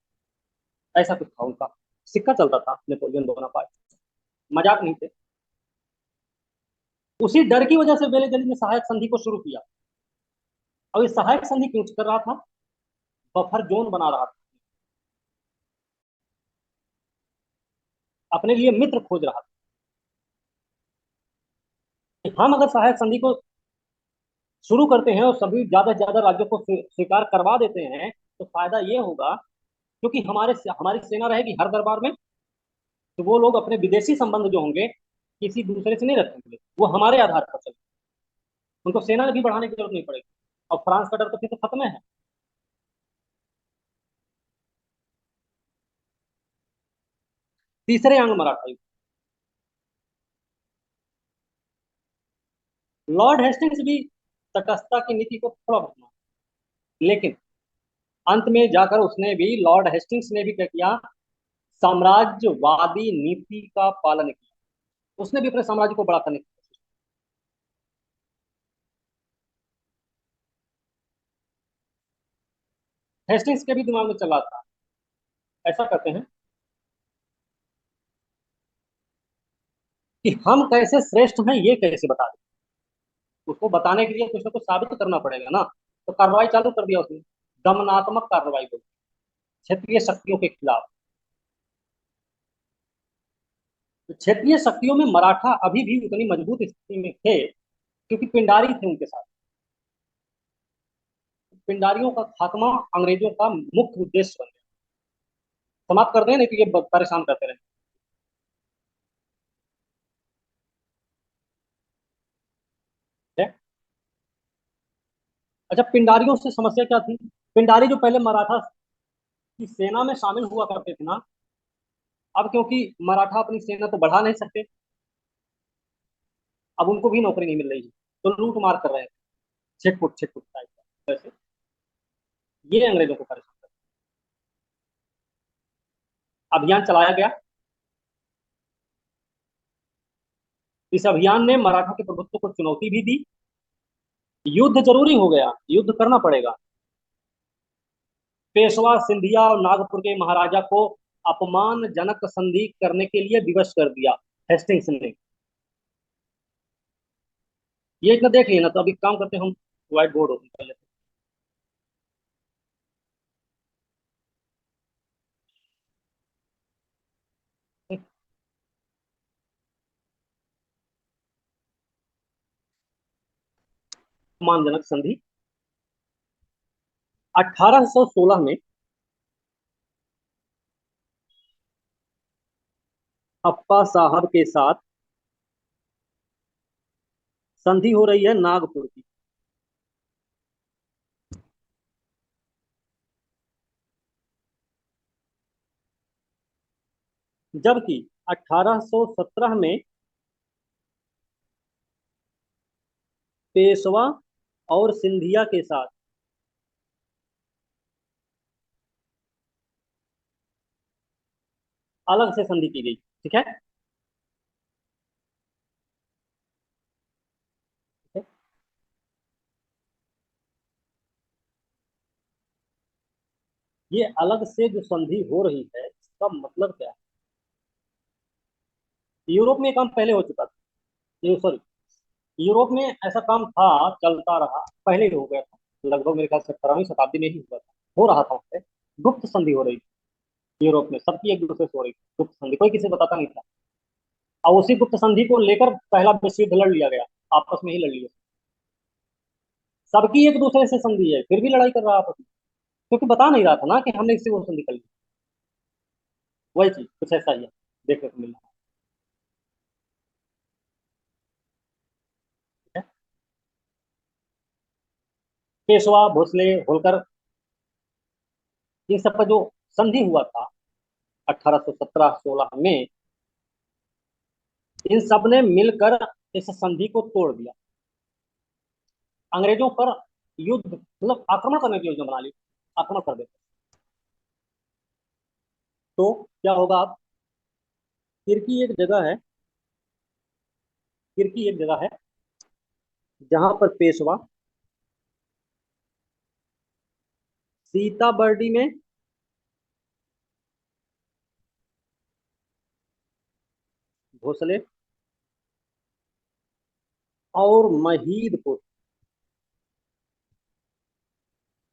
ऐसा कुछ था उनका, सिक्का चलता था नेपोलियन बोनापार्ट, मजाक नहीं थे। उसी डर की वजह से बेले जली ने सहायक संधि को शुरू किया। और इस सहायक संधि क्यों कर रहा था? बफर जोन बना रहा था, अपने लिए मित्र खोज रहा था। हम अगर सहायक संधि को शुरू करते हैं और सभी ज्यादा से ज्यादा राज्यों को स्वीकार करवा देते हैं, तो फायदा ये होगा, क्योंकि हमारी सेना रहेगी हर दरबार में, तो वो लोग अपने विदेशी संबंध जो होंगे किसी दूसरे से नहीं रखेंगे, वो हमारे आधार पर चलेंगे, उनको सेना भी बढ़ाने की जरूरत नहीं पड़ेगी, और फ्रांस का डर तो फिर तो खत्म है। तीसरे आंग्ल मराठा युद्ध, लॉर्ड हेस्टिंग्स भी तटस्थता की नीति को थोड़ा बहुत, लेकिन अंत में जाकर उसने भी, लॉर्ड हेस्टिंग्स ने भी क्या किया, साम्राज्यवादी नीति का पालन किया, उसने भी अपने साम्राज्य को बड़ा करने की कोशिश की। हेस्टिंग्स के भी दिमाग में चला था, ऐसा करते हैं कि हम कैसे श्रेष्ठ हैं ये कैसे बता दें, उसको बताने के लिए कुछ ना कुछ साबित करना पड़ेगा ना। तो कार्रवाई चालू कर दिया उसने, दमनात्मक कार्रवाई को, क्षेत्रीय शक्तियों के खिलाफ। तो क्षेत्रीय शक्तियों में मराठा अभी भी उतनी मजबूत स्थिति में थे, क्योंकि पिंडारी थे उनके साथ। पिंडारियों का खात्मा अंग्रेजों का मुख्य उद्देश्य बन गया, समाप्त कर दें, नहीं तो ये परेशान करते रहे। अच्छा, पिंडारियों से समस्या क्या थी? पिंडारी जो पहले मराठा की सेना में शामिल हुआ करते थे ना, अब क्योंकि मराठा अपनी सेना तो बढ़ा नहीं सकते, अब उनको भी नौकरी नहीं मिल रही है, तो लूट मार कर रहे हैं, छिटपुट टाइप का, वैसे ये अंग्रेजों को परेशान कर, अभियान चलाया गया। इस अभियान ने मराठा के प्रभुत्व को चुनौती भी दी, युद्ध जरूरी हो गया, युद्ध करना पड़ेगा। पेशवा सिंधिया और नागपुर के महाराजा को अपमानजनक संधि करने के लिए विवश कर दिया हेस्टिंग्स ने। ये इतना देख लिया ना, तो अभी काम करते हैं हम, व्हाइट बोर्ड ओपन कर लेते हैं। अपमानजनक संधि 1816 में अप्पा साहब के साथ संधि हो रही है नागपुर की। जबकि 1817 में पेशवा और सिंधिया के साथ अलग से संधि की गई। ठीक है, ये अलग से जो संधि हो रही है इसका मतलब क्या है? यूरोप में ये काम पहले हो चुका था, ये सॉरी, यूरोप में ऐसा काम था, चलता रहा, पहले ही हो गया था, लगभग मेरे ख्याल से 18वीं शताब्दी में ही हुआ था, हो रहा था वहाँ पे। गुप्त संधि हो रही थी यूरोप में, सबकी एक दूसरे से हो रही थी गुप्त संधि, कोई किसी को बताता नहीं था। और उसी गुप्त संधि को लेकर पहला विश्व युद्ध लड़ लिया गया, आपस में ही लड़ लिया। सबकी एक दूसरे से संधि है, फिर भी लड़ाई कर रहा आपस में, क्योंकि बता नहीं रहा था ना कि हमने इससे वो संधि कर ली। वही चीज कुछ ऐसा ही है, देखने को मिल रहा है। पेशवा, भोसले, होलकर, इन सब का जो संधि हुआ था 1817-16 में, इन सब ने मिलकर इस संधि को तोड़ दिया। अंग्रेजों पर युद्ध मतलब आक्रमण करने की योजना बना ली, आक्रमण कर देते। तो क्या होगा अब, किरकी एक जगह है, किरकी एक जगह है जहां पर पेशवा सीताबर्डी में भोसले और महीदपुर,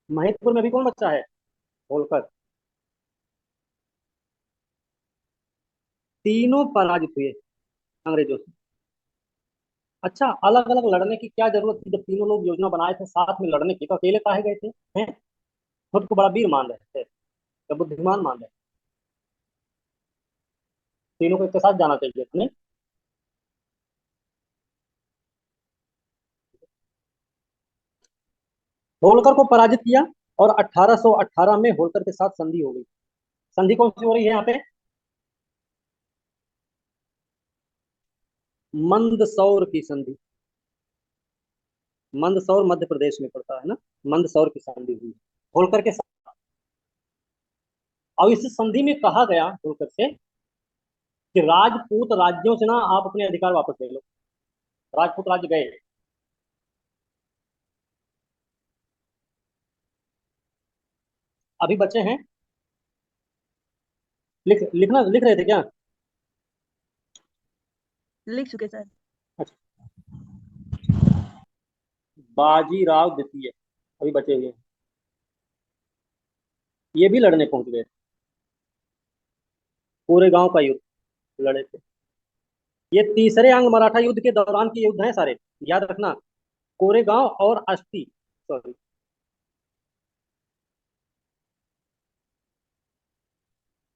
महीदपुर में भी कौन बच्चा है, होलकर, तीनों पराजित हुए अंग्रेजों से। अच्छा, अलग अलग लड़ने की क्या जरूरत थी, जब तीनों लोग योजना बनाए थे साथ में लड़ने की, तो अकेले काहे गए थे? हैं, खुद को बड़ा वीर मान रहे थे या बुद्धिमान मान रहे थे? तीनों को एक साथ जाना चाहिए था, नहीं? होलकर को पराजित किया और 1818 में होलकर के साथ संधि हो गई। संधि कौन सी हो रही है यहाँ पे? मंदसौर की संधि। मंदसौर मध्य प्रदेश में पड़ता है ना, मंदसौर की संधि हुई होलकर के साथ। और इस संधि में कहा गया होलकर से कि राजपूत राज्यों से ना आप अपने अधिकार वापस ले लो। राजपूत राज्य गए, अभी बचे हैं, लिख रहे थे क्या? लिख चुके सर। अच्छा, बाजीराव द्वितीय अभी बचे हुए हैं, ये भी लड़ने पहुंच गए, पूरे गांव का युद्ध लड़े थे। ये तीसरे अंग मराठा युद्ध के दौरान के युद्ध हैं सारे, याद रखना। कोरेगांव और अस्थि, सॉरी,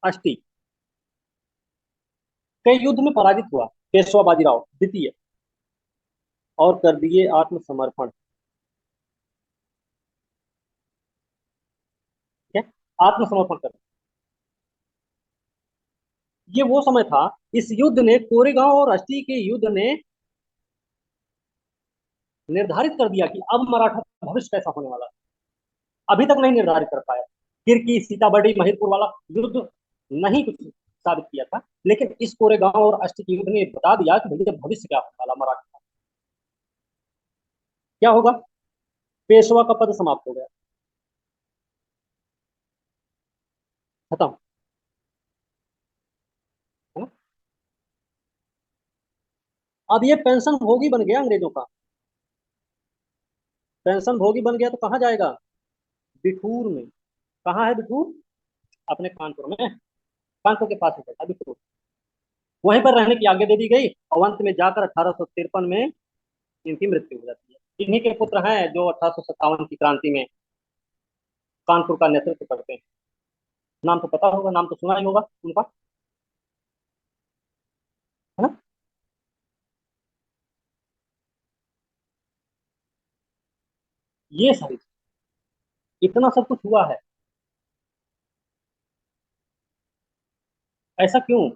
अस्थि के युद्ध में पराजित हुआ पेशवा बाजीराव द्वितीय और कर दिए आत्मसमर्पण। ठीक है, आत्मसमर्पण कर, ये वो समय था, इस युद्ध ने, कोरेगांव और अस्थि के युद्ध ने निर्धारित कर दिया कि अब मराठा भविष्य कैसा होने वाला है। अभी तक नहीं निर्धारित कर पाया। किरकी, सीताबर्डी, महिदपुर वाला युद्ध नहीं कुछ साबित किया था, लेकिन इस कोरेगांव और अस्थि के युद्ध ने बता दिया कि भैया भविष्य क्या होने वाला मराठा, क्या होगा। पेशवा का पद समाप्त हो गया, खत्म, है ना। अब ये पेंशन भोगी बन गया अंग्रेजों का, पेंशन भोगी बन गया तो कहाँ जाएगा, बिठूर में। कहाँ है बिठूर, अपने कानपुर में, कानपुर के पास है बिठूर। वहीं पर रहने की आज्ञा दे दी गई और अंत में जाकर 1853 में इनकी मृत्यु हो जाती है। इन्हीं के पुत्र हैं जो 1857 की क्रांति में कानपुर का नेतृत्व करते हैं। नाम तो पता होगा, नाम तो सुना ही होगा उनका, है ना। ये सारी इतना सब कुछ हुआ है, ऐसा क्यों।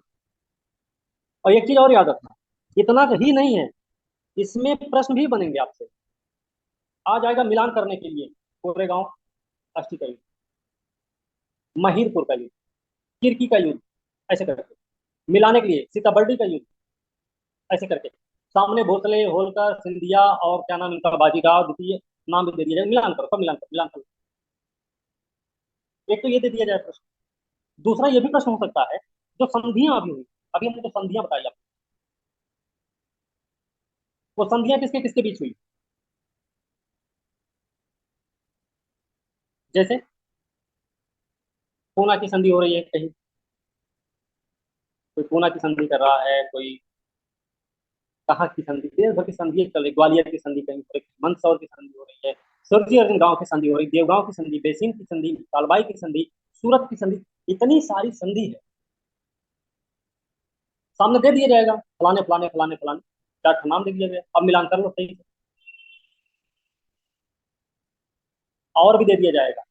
और एक चीज और याद रखना, इतना ही नहीं है, इसमें प्रश्न भी बनेंगे आपसे। आ जाएगा मिलान करने के लिए कोरेगांव अस्थि का युद्ध, महिरपुर का युद्ध, किरकी का युद्ध, ऐसे करके मिलाने के लिए सीताबर्डी का युद्ध, ऐसे करके सामने भोसले, होलकर, सिंधिया और क्या नाम इनका, बाजीराव द्वितीय, नाम भी दे दिया जाए, मिलान करो, सब मिलान करो, मिलान करो। एक तो ये दे दिया जाए प्रश्न। दूसरा ये भी प्रश्न हो सकता है, जो संधियां अभी हुई, अभी हमने जो संधियां बताई आपको, वो संधियां किसके किसके बीच हुई। जैसे पूना की संधि हो रही है कहीं, कोई पूना की संधि कर रहा है, कोई कहाँ की संधि, देश भर की संधि चल रही, ग्वालियर की संधि कहीं हो रही, मंदसौर की संधि हो रही है, सुरजी अर्जुन गांव की संधि हो रही, देवगांव की संधि, बेसिन की संधि, कालबाई की संधि, सूरत की संधि, इतनी सारी संधि है। सामने दे दिया जाएगा फलाने फलाने फलाने फलाने, चार ठो नाम दे दिया गया, अब मिलान कर लो सही से। और भी दे दिया जाएगा,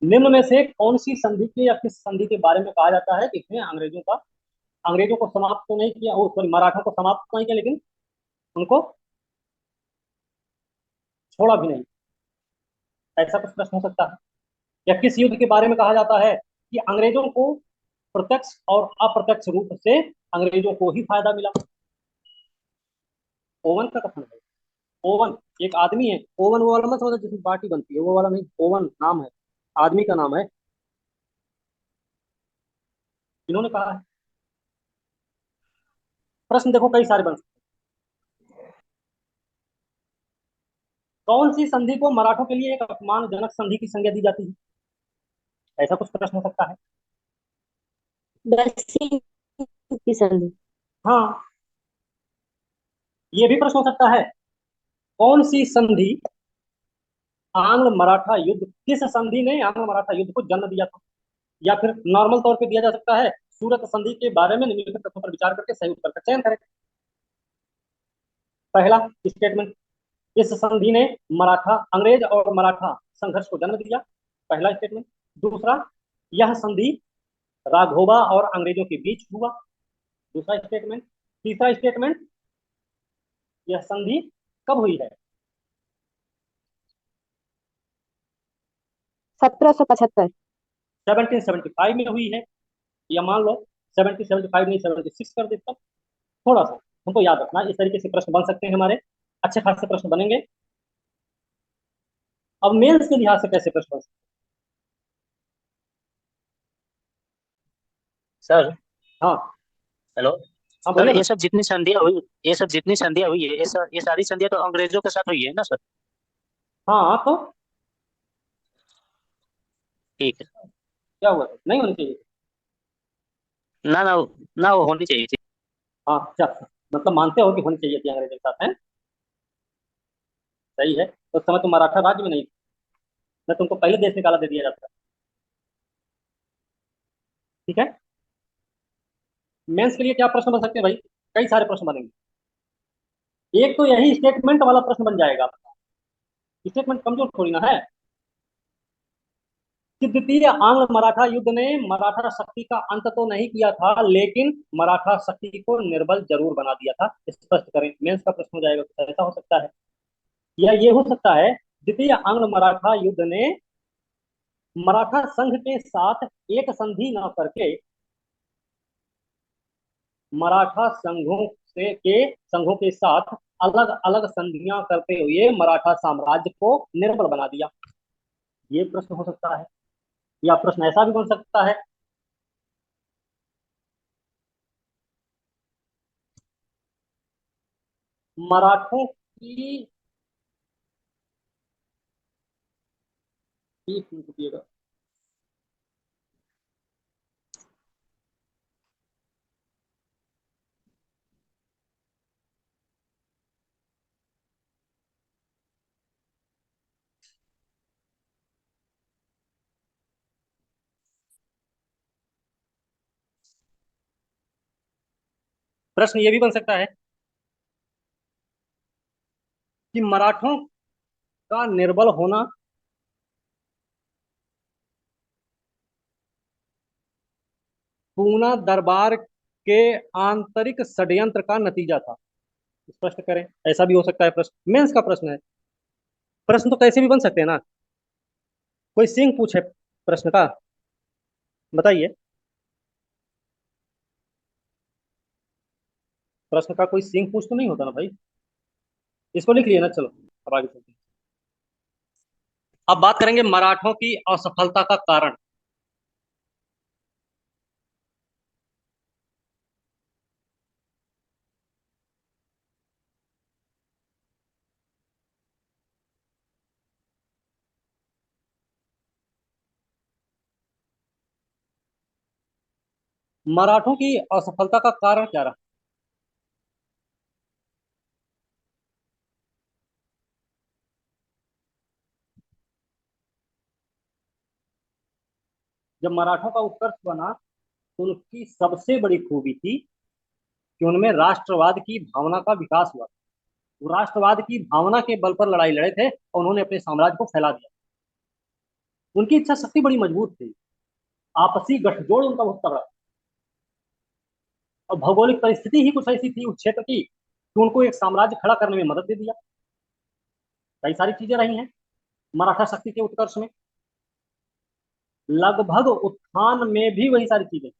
निम्न में से कौन सी संधि के या किस संधि के बारे में कहा जाता है कि इसने अंग्रेजों को समाप्त तो नहीं किया, ओ सॉरी, मराठा को समाप्त तो नहीं किया, लेकिन उनको छोड़ा भी नहीं, ऐसा कुछ प्रश्न हो सकता है। या किस युद्ध के बारे में कहा जाता है कि अंग्रेजों को प्रत्यक्ष और अप्रत्यक्ष रूप से अंग्रेजों को ही फायदा मिला। ओवन का कथन है, ओवन एक आदमी है, ओवन वो वाला मत समझो जिसमें पार्टी बनती है, वो वाला नहीं, ओवन नाम है, आदमी का नाम है, इन्होंने कहा है। प्रश्न देखो कई सारे बन सकते हैं। कौन सी संधि को मराठों के लिए एक अपमानजनक संधि की संज्ञा दी जाती है, ऐसा कुछ प्रश्न हो सकता है। बरसिंह की संधि। हाँ, ये भी प्रश्न हो सकता है, कौन सी संधि आंग्ल मराठा युद्ध, किस संधि ने आंग्ल मराठा युद्ध को जन्म दिया था। या फिर नॉर्मल तौर पे दिया जा सकता है, सूरत संधि के बारे में निम्नलिखित तथ्यों पर विचार करके सही उत्तर का चयन करें। पहला स्टेटमेंट, इस संधि ने मराठा अंग्रेज और मराठा संघर्ष को जन्म दिया, पहला स्टेटमेंट। दूसरा, यह संधि राघोबा और अंग्रेजों के बीच हुआ, दूसरा स्टेटमेंट। तीसरा स्टेटमेंट, यह संधि कब हुई है। 1775। 1775 में हुई है, या मान लो 1775 नहीं 76 कर देता। थोड़ा सा हमको याद रखना, इस तरीके से प्रश्न बन सकते हैं हमारे, अच्छे खासे प्रश्न बनेंगे। अब मेंस के लिहाज से कैसे प्रश्न बन सकते सर। हैं। हाँ हेलो। हाँ, सर बोलिए ना। ये सब जितनी संधियां हुई है, ये सारी संधियां तो अंग्रेजों के साथ हुई है ना सर। हाँ तो ठीक है। क्या हुआ, नहीं होनी चाहिए। ना ना, ना वो होनी चाहिए थी। हाँ अच्छा, मतलब मानते हो कि होनी चाहिए थी अंग्रेजों के साथ, है सही है। तो उस समय तो मराठा राज्य में नहीं था, मैं तुमको पहले देश निकाला दे दिया जाता। ठीक है, मेंस के लिए क्या प्रश्न बन सकते हैं भाई, कई सारे प्रश्न बनेंगे। एक तो यही स्टेटमेंट वाला प्रश्न बन जाएगा, स्टेटमेंट कमजोर थोड़ी ना है कि द्वितीय आंग्ल मराठा युद्ध ने मराठा शक्ति का अंत तो नहीं किया था, लेकिन मराठा शक्ति को निर्बल जरूर बना दिया था, स्पष्ट करें। मेंस का प्रश्न हो जाएगा, तो ऐसा हो सकता है, या ये हो सकता है, द्वितीय आंग्ल मराठा युद्ध ने मराठा संघ के साथ एक संधि न करके मराठा संघों के साथ अलग अलग संधियां करते हुए मराठा साम्राज्य को निर्बल बना दिया। ये प्रश्न हो सकता है, या प्रश्न ऐसा भी बन सकता है, मराठों की, एक मिनट रुकिएगा। प्रश्न ये भी बन सकता है कि मराठों का निर्बल होना पूना दरबार के आंतरिक षड्यंत्र का नतीजा था। स्पष्ट करें। ऐसा भी हो सकता है, प्रश्न मेंस का प्रश्न है। प्रश्न तो कैसे भी बन सकते हैं ना। कोई सिंह पूछे प्रश्न का, बताइए। प्रश्न का कोई सिंह पूछ तो नहीं होता ना भाई। इसको लिख लिया ना, चलो अब आगे चलते हैं। अब बात करेंगे मराठों की असफलता का कारण। मराठों की असफलता का कारण क्या रहा? जब मराठों का उत्कर्ष बना तो उनकी सबसे बड़ी खूबी थी कि उनमें राष्ट्रवाद की भावना का विकास हुआ। वो राष्ट्रवाद की भावना के बल पर लड़ाई लड़े थे और उन्होंने अपने साम्राज्य को फैला दिया। उनकी इच्छा शक्ति बड़ी मजबूत थी, आपसी गठजोड़ उनका बहुत तगड़ा, और भौगोलिक परिस्थिति ही कुछ ऐसी थी उस क्षेत्र की कि उनको एक साम्राज्य खड़ा करने में मदद दे दिया। कई सारी चीजें रही हैं मराठा शक्ति के उत्कर्ष में। लगभग उत्थान में भी वही सारी चीजें,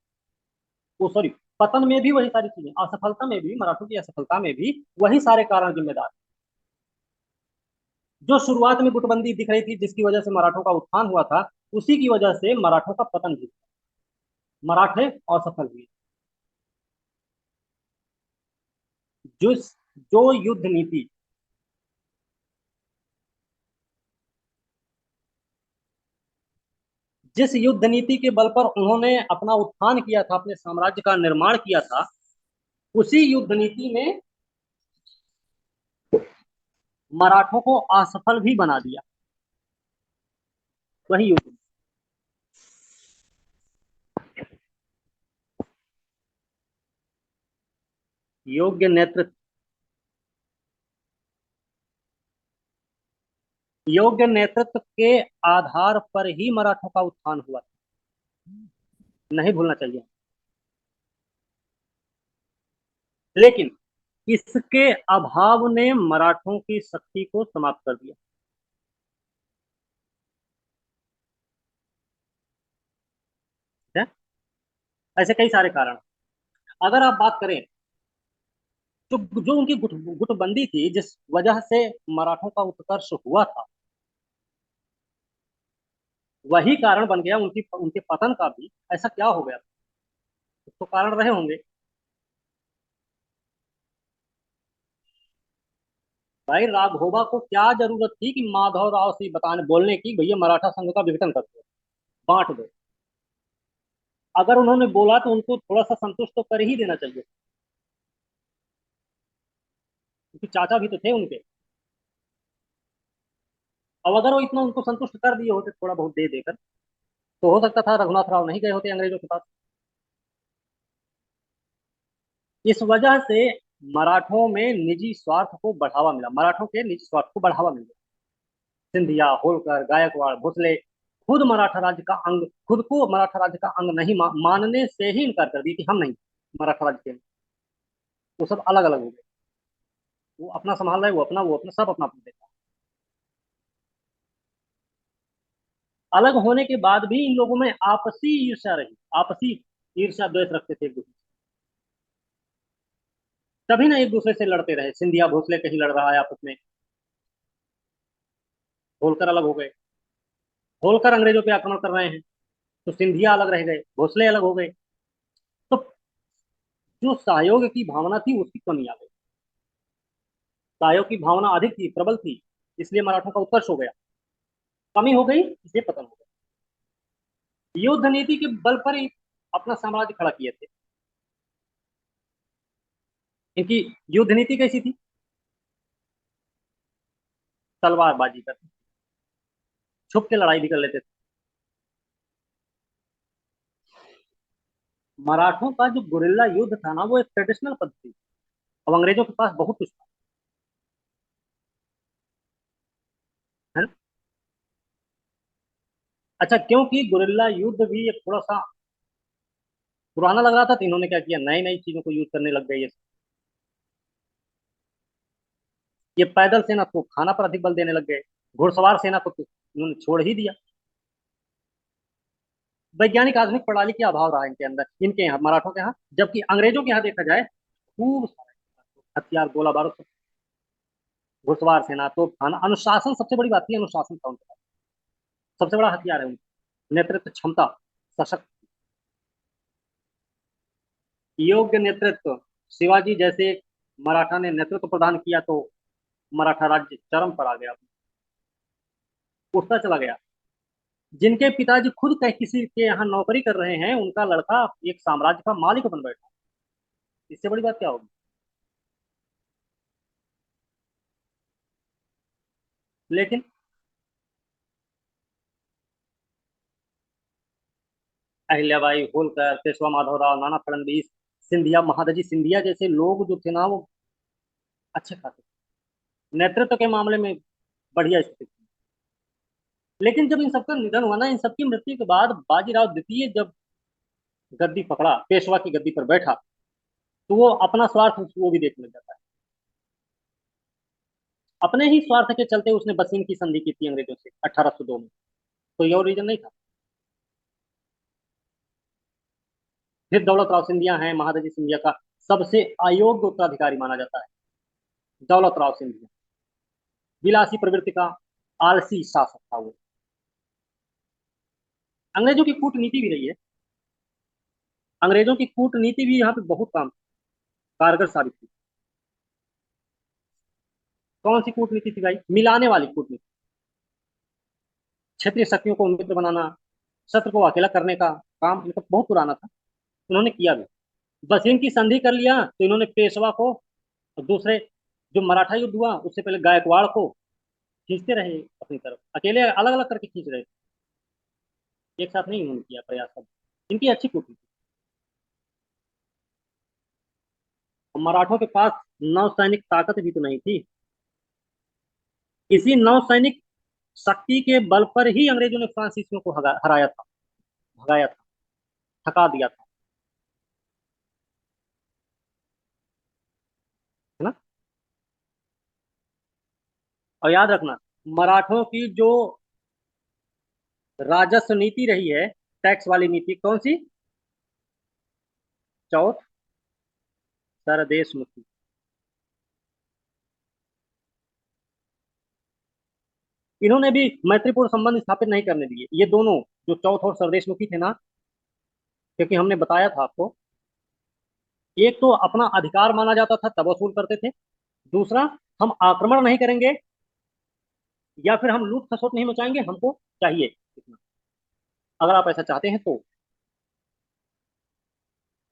ओ सॉरी, पतन में भी वही सारी चीजें, असफलता में भी, मराठों की असफलता में भी वही सारे कारण जिम्मेदार। जो शुरुआत में गुटबंदी दिख रही थी जिसकी वजह से मराठों का उत्थान हुआ था, उसी की वजह से मराठों का पतन भी, मराठे असफल हुए। जो जो युद्ध नीति, जिस युद्ध नीति के बल पर उन्होंने अपना उत्थान किया था, अपने साम्राज्य का निर्माण किया था, उसी युद्ध नीति ने मराठों को असफल भी बना दिया। वही युद्ध, योग्य नेतृत्व, योग्य नेतृत्व के आधार पर ही मराठों का उत्थान हुआ, नहीं भूलना चाहिए। लेकिन इसके अभाव ने मराठों की शक्ति को समाप्त कर दिया है? ऐसे कई सारे कारण। अगर आप बात करें तो जो उनकी गुटबंदी थी, जिस वजह से मराठों का उत्कर्ष हुआ था, वही कारण बन गया उनकी उनके पतन का भी। ऐसा क्या हो गया? तो कारण रहे होंगे। भाई राघोबा को क्या जरूरत थी कि माधव राव से बताने बोलने की, भैया मराठा संघ का विघटन कर दो, बांट दो। अगर उन्होंने बोला तो उनको थोड़ा सा संतुष्ट तो कर ही देना चाहिए, क्योंकि चाचा भी तो थे उनके। अब अगर वो इतना उनको संतुष्ट कर दिए होते थोड़ा बहुत दे देकर, तो हो सकता था रघुनाथ राव नहीं गए होते अंग्रेजों के पास। इस वजह से मराठों में निजी स्वार्थ को बढ़ावा मिला, मराठों के निजी स्वार्थ को बढ़ावा मिल गया। सिंधिया, होलकर, गायकवाड़, भोसले खुद मराठा राज्य का अंग, खुद को मराठा राज्य का अंग नहीं मानने से ही इनकार कर दिए कि हम नहीं मराठा राज्य के। वो सब अलग अलग हो गए। वो अपना संभाल रहे, वो अपना, वो अपना, सब अपना अपना देखा। अलग होने के बाद भी इन लोगों में आपसी ईर्ष्या रही, आपसी ईर्ष्या द्वेष रखते थे एक दूसरे से। तभी ना एक दूसरे से लड़ते रहे। सिंधिया भोसले कहीं लड़ रहा है आपस में, होलकर अलग हो गए, होलकर अंग्रेजों पे आक्रमण कर रहे हैं, तो सिंधिया अलग रह गए, भोसले अलग हो गए। तो जो सहयोग की भावना थी उसकी कमी आ गई। सहयोग की भावना अधिक थी, प्रबल थी, इसलिए मराठों का उत्कर्ष हो गया। कमी हो गई, इसलिए पतन हो गया। युद्ध नीति के बल पर ही अपना साम्राज्य खड़ा किए थे। इनकी युद्ध नीति कैसी थी? तलवारबाजी करते, छुप के लड़ाई भी कर लेते थे। मराठों का जो गुरिल्ला युद्ध था ना, वो एक ट्रेडिशनल पद्धति। अब अंग्रेजों के पास बहुत कुछ था, है ना। अच्छा, क्योंकि गुरिल्ला युद्ध भी एक थोड़ा सा पुराना लग रहा था, तो इन्होंने क्या किया, नई नई चीजों को यूज करने लग गए। ये पैदल सेना को खाना पर अधिक बल देने लग गए, घुड़सवार सेना को तो इन्होंने छोड़ ही दिया। वैज्ञानिक आधुनिक प्रणाली की अभाव रहा इनके अंदर, इनके यहाँ, मराठों के यहाँ। जबकि अंग्रेजों के यहाँ देखा जाए, खूब सारे हथियार, गोला बारूद, घुड़सवार सेना, तो खाना, अनुशासन, सबसे बड़ी बात थी अनुशासन था उनके पास। सबसे बड़ा हथियार है उनका नेतृत्व क्षमता, सशक्त, योग्य नेतृत्व। शिवाजी जैसे मराठा ने नेतृत्व प्रदान किया तो मराठा राज्य चरम पर आ गया, उठता चला गया। जिनके पिताजी खुद कहीं किसी के यहाँ नौकरी कर रहे हैं, उनका लड़का एक साम्राज्य का मालिक बन बैठा, इससे बड़ी बात क्या होगी। लेकिन अहिल्याबाई होलकर, पेशवा माधवराव, नाना फडणवीस, सिंधिया, महादजी सिंधिया जैसे लोग जो थे ना, वो अच्छे खासे नेतृत्व के मामले में बढ़िया स्थिति थी। लेकिन जब इन सबका निधन हुआ ना, इन सबकी मृत्यु के बाद बाजीराव द्वितीय जब गद्दी पकड़ा, पेशवा की गद्दी पर बैठा, तो वो अपना स्वार्थ वो भी देखने लग जाता है। अपने ही स्वार्थ के चलते उसने बसीन की संधि की थी अंग्रेजों से 1802 में, कोई और रीजन नहीं था। फिर दौलत राव सिंधिया हैं, महादजी सिंधिया का सबसे अयोग्य उत्तराधिकारी माना जाता है दौलत राव सिंधिया। विलासी प्रवृत्ति का आलसी शासक था वो। अंग्रेजों की कूटनीति भी रही है, अंग्रेजों की कूटनीति भी यहाँ पे बहुत काम कारगर साबित हुई। कौन सी कूटनीति थी भाई? मिलाने वाली कूटनीति। क्षेत्रीय शक्तियों को मित्र बनाना, शत्रु को अकेला करने का काम इनका बहुत पुराना था, उन्होंने किया भी। बस इनकी संधि कर लिया तो इन्होंने पेशवा को और दूसरे जो मराठा युद्ध हुआ उससे पहले गायकवाड़ को खींचते रहे अपनी तरफ, अकेले अलग अलग करके खींच रहे, एक साथ नहीं इन्होंने किया प्रयास सब। इनकी अच्छी कूटनीति। मराठों के पास नौसैनिक ताकत भी तो नहीं थी। इसी नौसैनिक शक्ति के बल पर ही अंग्रेजों ने फ्रांसीसियों को हराया था, भगाया था, थका दिया था, है ना। और याद रखना, मराठों की जो राजस्व नीति रही है, टैक्स वाली नीति, कौन सी? चौथ सरदेश मुक्ति। इन्होंने भी मैत्रीपूर्ण संबंध स्थापित नहीं करने दिए, ये दोनों जो चौथ और सरदेश मुखी थे ना, क्योंकि हमने बताया था आपको, एक तो अपना अधिकार माना जाता था तब वसूल करते थे, दूसरा हम आक्रमण नहीं करेंगे या फिर हम लूट खसोट नहीं मचाएंगे, हमको चाहिए इतना, अगर आप ऐसा चाहते हैं तो।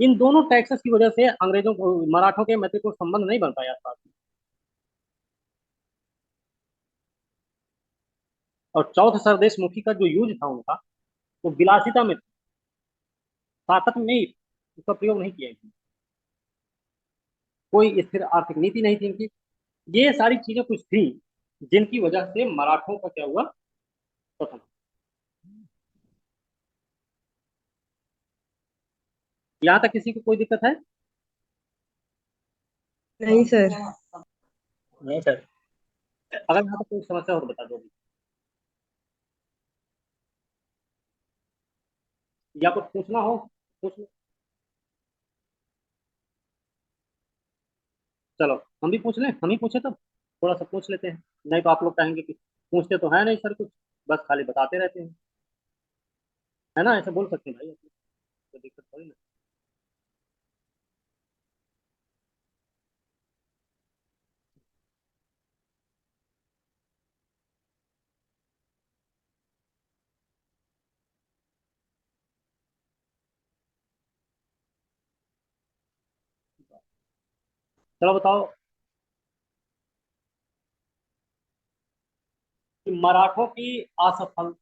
इन दोनों टैक्सेस की वजह से अंग्रेजों को, मराठों के मैत्रीपूर्ण संबंध नहीं बन पाया था। और चौथ सरदेश मुखी का जो यूज था उनका, वो विलासिता में था, ताकत में नहीं, उसका प्रयोग नहीं किया इन्होंने। कोई स्थिर आर्थिक नीति नहीं थी इनकी। ये सारी चीजें कुछ थी जिनकी वजह से मराठों का क्या हुआ, पतन। यहाँ तक किसी को कोई दिक्कत है? नहीं सर। नहीं सर। अगर यहाँ तक कोई समस्या हो तो बता दो अभी। या कुछ पूछना हो, पूछ लो। चलो हम भी पूछ लें, हम ही पूछे, तब थोड़ा सा पूछ लेते हैं। नहीं तो आप लोग कहेंगे कि पूछते तो है नहीं सर कुछ, बस खाली बताते रहते हैं। है ना, ऐसे बोल सकते हैं भाई, कोई दिक्कत थोड़ी ना। चलो बताओ कि मराठों की असफल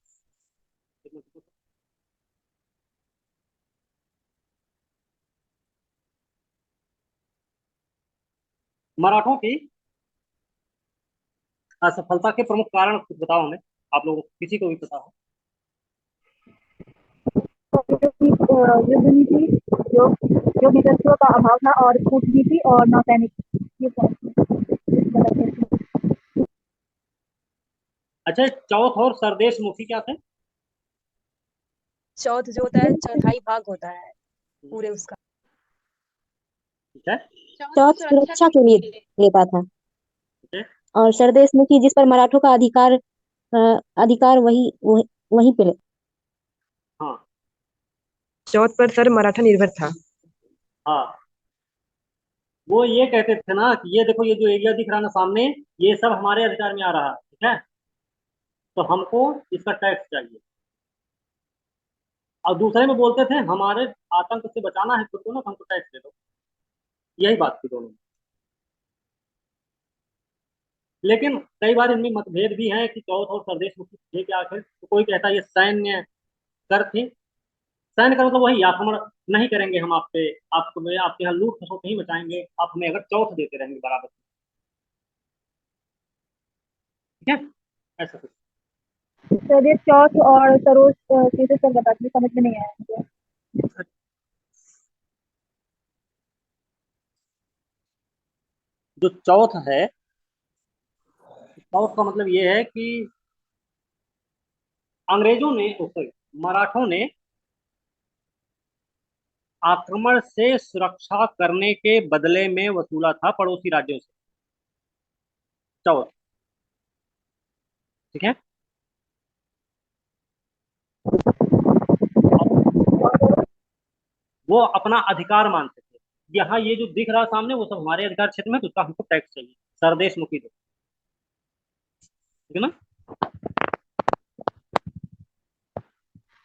मराठों की असफलता के प्रमुख कारण कुछ बताओ हमें, आप लोगों को किसी को भी पता हो। युद्ध नीति, जो जो नेतृत्व का अभाव था, और कूटनीति और नौसैनिक, ये सब बता सकते हैं। अच्छा, चौथ और सरदेश मुखी क्या थे? चौथ जो होता है चौथाई भाग होता है पूरे उसका। ठीक है। चौथ सुरक्षा के लिए लेता था। ठीक है। और सरदेश मुखी जिस पर मराठों का अधिकार वहीं पे हाँ। चौथ पर सर मराठा निर्भर था। हाँ, वो ये कहते थे ना कि ये देखो, ये जो एरिया दिख रहा है ना सामने, ये सब हमारे अधिकार में आ रहा है, ठीक है, तो हमको इसका टैक्स चाहिए। और दूसरे में बोलते थे हमारे आतंक से बचाना है खुद को ना, तो हमको टैक्स दे दो। यही बात थी दोनों में। लेकिन कई बार इनमें मतभेद भी हैं कि चौथ और सरदेश मुखी थे क्या आखिर। तो कोई कहता है ये सैन्य कर थे। सैन्य कर मतलब वही, आक्रमण नहीं करेंगे हम आप पे, आपको आपके यहाँ लूट खसोट नहीं मचाएंगे, आप हमें अगर चौथ देते रहेंगे बराबर। ठीक है, ऐसा कुछ। प्रदेश चौथ और सरोज कैसे सर बता दीजिए, समझ में नहीं आया मुझे। जो चौथ है, चौथ का मतलब ये है कि अंग्रेजों ने, सॉरी, मराठों ने आक्रमण से सुरक्षा करने के बदले में वसूला था पड़ोसी राज्यों से चौथ। ठीक है। वो अपना अधिकार मानते थे, यहाँ ये जो दिख रहा सामने वो सब हमारे अधिकार क्षेत्र में, तो उसका हमको टैक्स चाहिए। सरदेश मुखी थे, ठीक है ना।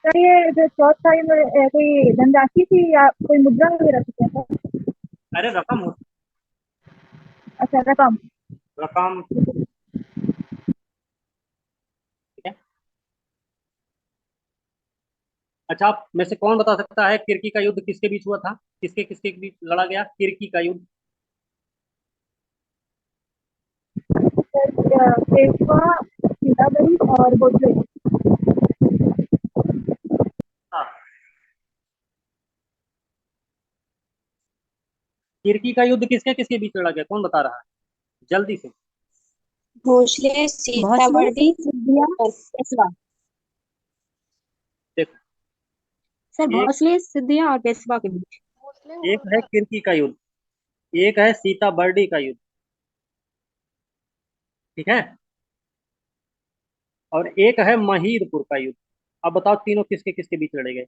सर ये जो चौथ था, ये कोई धनराशि थी या कोई मुद्रा वगैरह थी क्या सर? अरे रकम हो, अच्छा, रकम। रकम। ठीक है। अच्छा, आप में से कौन बता सकता है किर्की का युद्ध किसके बीच हुआ था? किसके किसके बीच लड़ा गया किर्की का युद्ध? सर पेशवा, सीतामढ़ी और भोजपुर। हाँ, किर्की का युद्ध किसके किसके बीच लड़ा गया, कौन बता रहा है जल्दी से? भोसले भोसले, सीतामढ़ी सिंधिया। और पेशवा। देखो, सर एक भोसले, सिंधिया और पेशवा के बीच। एक है किर्की का युद्ध, एक है सीताबर्डी का युद्ध। ठीक है। और एक है महीदपुर का युद्ध। अब बताओ तीनों किसके किसके बीच लड़े गए,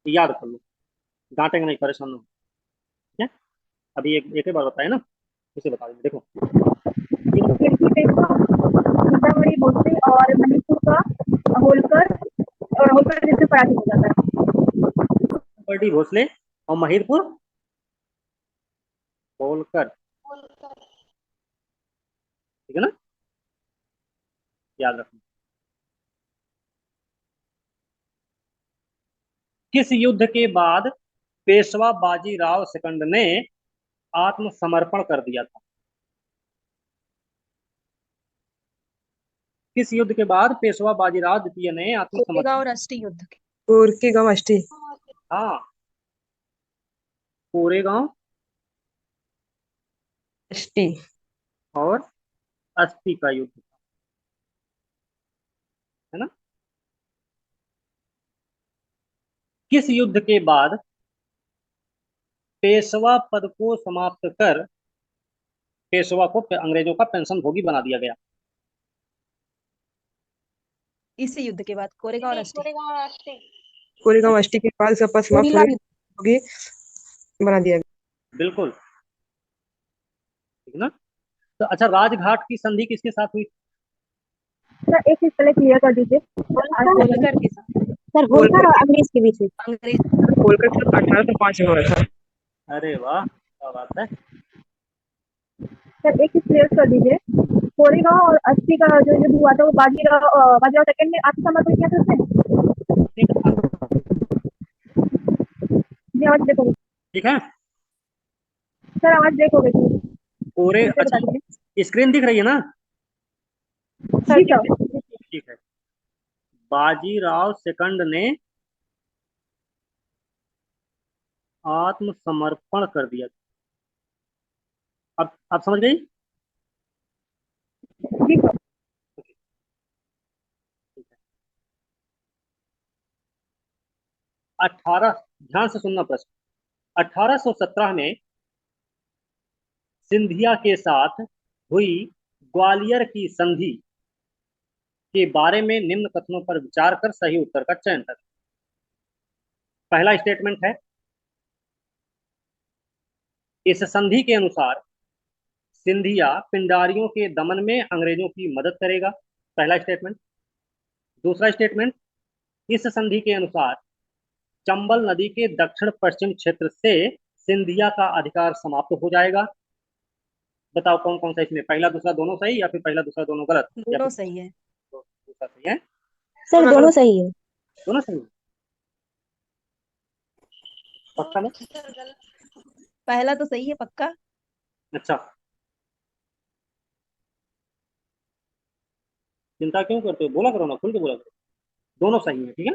याद कर लो, डांटेंगे नहीं, परेशान ना हो। ठीक है। अभी एक एक ही बार बताए ना, उसे बता देंगे। देखो, तीनों खिड़की पेशवा, सीतामढ़ी भोसले और मणिपुर का होलकर। और होलकर जिससे पराजित हो जाता है। बर्डी भोसले और महीदपुर होलकर। ठीक है ना, याद रखना। किस युद्ध के बाद पेशवा बाजीराव सेकंड ने आत्मसमर्पण कर दिया था? किस युद्ध के बाद पेशवा बाजीराव द्वितीय ने कोरेगांव आत्मसमर्पण? और अष्टी युद्ध के। कोरेगांव अष्टी। हाँ, कोरेगांव अष्टी। और अस्सी का युद्ध, है ना। किस युद्ध के बाद पेशवा पद को समाप्त कर पेशवा को अंग्रेजों का पेंशन भोगी बना दिया गया। इस युद्ध के बाद कोरेगांव और अष्टी कोरेगांव अष्टी के बाद इसका पद समाप्त कोरिला होने होगी बना दिया गया। बिल्कुल ठीक ना। तो अच्छा, राजघाट की संधि किसके साथ हुई? सर एक चीज पहले क्लियर कर दीजिए। होलकर के साथ सर होलकर और अंग्रेज के बीच में। अंग्रेज होलकर साल 1805 में हुआ था। अरे वाह, क्या बात है। सर एक चीज क्लियर कर दीजिए, कोरेगांव और अस्थि का जो युद्ध हुआ था वो बाजीराव सेकंड ने आत्मसमर्पण किया था उसमें। जी आवाज ब्रेक हो गई। ठीक है। सर आवाज ब्रेक हो गई थी। कोरे फिर से अच्छा, बता दीजिए। स्क्रीन दिख रही है ना? जी सर। ठीक है। बाजीराव सेकंड ने आत्मसमर्पण कर दिया। अब आप समझ गई? जी सर। ठीक है। 18 ध्यान से सुनना प्रश्न। 1817 में सिंधिया के साथ हुई ग्वालियर की संधि के बारे में निम्न कथनों पर विचार कर सही उत्तर का चयन करें। पहला स्टेटमेंट है, इस संधि के अनुसार सिंधिया पिंडारियों के दमन में अंग्रेजों की मदद करेगा। पहला स्टेटमेंट। दूसरा स्टेटमेंट, इस संधि के अनुसार चंबल नदी के दक्षिण पश्चिम क्षेत्र से सिंधिया का अधिकार समाप्त हो जाएगा। बताओ कौन कौन सा इसमें पहला दूसरा दोनों सही या फिर पहला दूसरा दोनों गलत? या दोनों फिर सही है। दूसरा सही है? सर दोनों सही है। दोनों सही है? पक्का ना? पहला तो सही है पक्का। अच्छा, चिंता क्यों करते हो, बोला करो ना, खुल के बोला करो। दोनों सही है, ठीक है।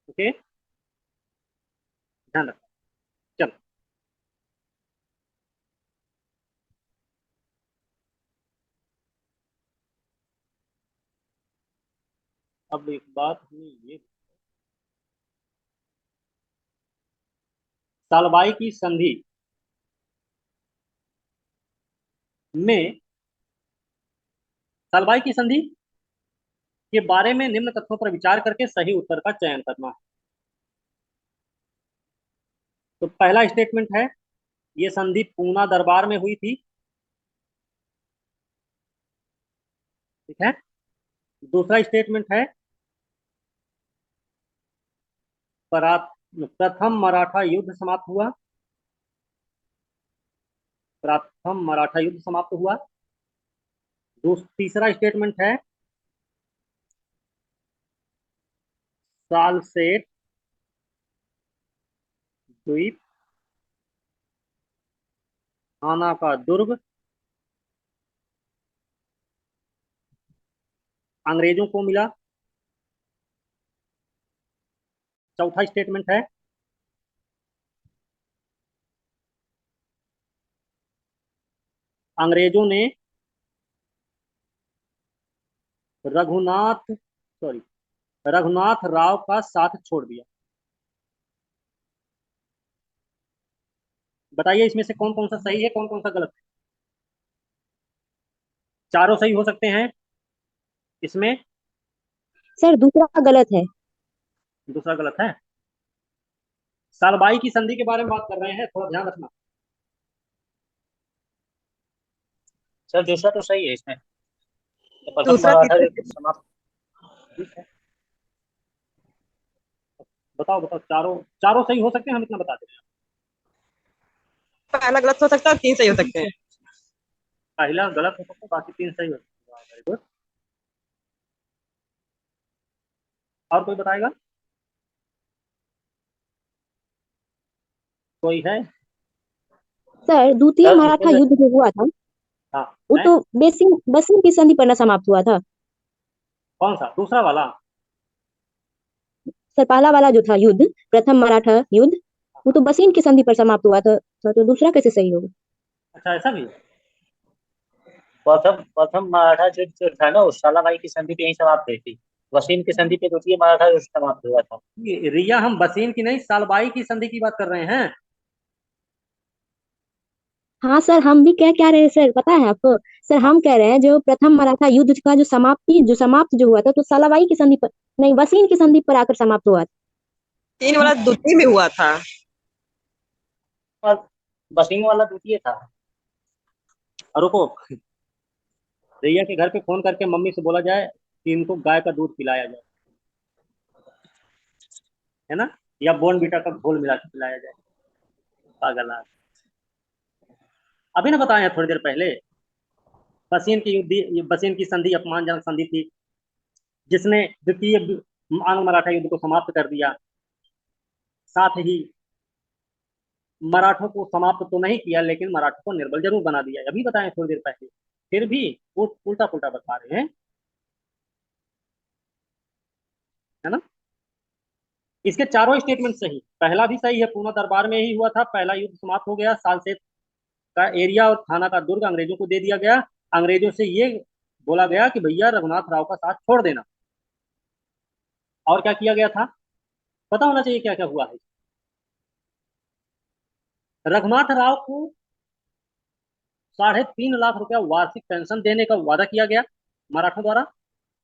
ओके, ध्यान रखो। चलो, अब एक बात हमें ये, सालबाई की संधि में सालबाई की संधि के बारे में निम्न तथ्यों पर विचार करके सही उत्तर का चयन करना है। तो पहला स्टेटमेंट है, ये संधि पूना दरबार में हुई थी। ठीक है। दूसरा स्टेटमेंट है, प्रथम मराठा युद्ध समाप्त हुआ। प्रथम मराठा युद्ध समाप्त हुआ। तीसरा स्टेटमेंट है, सालसेट द्वीप थाना का दुर्ग अंग्रेजों को मिला। चौथा स्टेटमेंट है, अंग्रेजों ने रघुनाथ राव का साथ छोड़ दिया। बताइए इसमें से कौन कौन सा सही है, कौन कौन सा गलत है? चारों सही हो सकते हैं इसमें। सर दूसरा गलत है। दूसरा गलत है। सालबाई की संधि के बारे में बात कर रहे हैं, थोड़ा ध्यान रखना। सर दूसरा तो सही है इसमें, तो प्रथम दूसरा मराठा तीसरा युद्ध समाप्त। ठीक है, बताओ बताओ, चारों चारों सही हो सकते हैं, हम इतना बता दें। पहला गलत हो सकता है और 3 सही हो सकते हैं। पहला गलत हो सकता है, बाकी 3 सही हो सकते हैं। Very good. और कोई बताएगा? कोई है? सर द्वितीय सर मराठा इसमें युद्ध जो हुआ था हाँ वो है? तो बसिन की संधि पर न समाप्त हुआ था। कौन सा दूसरा वाला? सर पहला वाला जो था युद्ध, प्रथम मराठा युद्ध, वो तो बसिन की संधि पर समाप्त हुआ था। तो दूसरा कैसे सही होगा? अच्छा, ऐसा भी है? प्रथम प्रथम मराठा युद्ध जो था ना, उस सालाबाई की संधि पे यही समाप्त हुई थी। वसीम की संधि पे द्वितीय मराठा युद्ध समाप्त हुआ था। रिया, हम बसीन की नहीं, सालबाई की संधि की बात कर रहे हैं। हाँ सर, हम भी क्या कह रहे हैं सर, पता है आपको? सर हम कह रहे हैं जो प्रथम मराठा युद्ध का जो समाप्त जो हुआ था, तो सलाबाई की संधि पर नहीं, वसीन की संधि पर आकर समाप्त हुआ था। 3 वाला द्वितीय में हुआ था। और वसीम वाला द्वितीय था। रुको, रिया के घर पे फोन करके मम्मी से बोला जाए कि इनको गाय का दूध पिलाया जाए, है ना, या बोर्नवीटा का घोल मिला के पिलाया जाए। पागल आदमी। अभी ना बताए हैं थोड़ी देर पहले, बसीन की संधि अपमानजनक संधि थी, जिसने द्वितीय आंग्ल मराठा युद्ध को समाप्त कर दिया। साथ ही मराठों को समाप्त तो नहीं किया, लेकिन मराठों को निर्बल जरूर बना दिया। अभी बताएं थोड़ी देर पहले, फिर भी उल्टा पुल्टा बता रहे हैं, है ना। इसके चारों स्टेटमेंट सही, पहला भी सही है, पूना दरबार में ही हुआ था, पहला युद्ध समाप्त हो गया, सालसेत का एरिया और थाना का दुर्ग अंग्रेजों को दे दिया गया। अंग्रेजों से ये बोला गया कि भैया रघुनाथ राव का साथ छोड़ देना। और क्या किया गया था, पता होना चाहिए क्या क्या हुआ है। रघुनाथ राव को 3.5 लाख रुपया वार्षिक पेंशन देने का वादा किया गया मराठों द्वारा।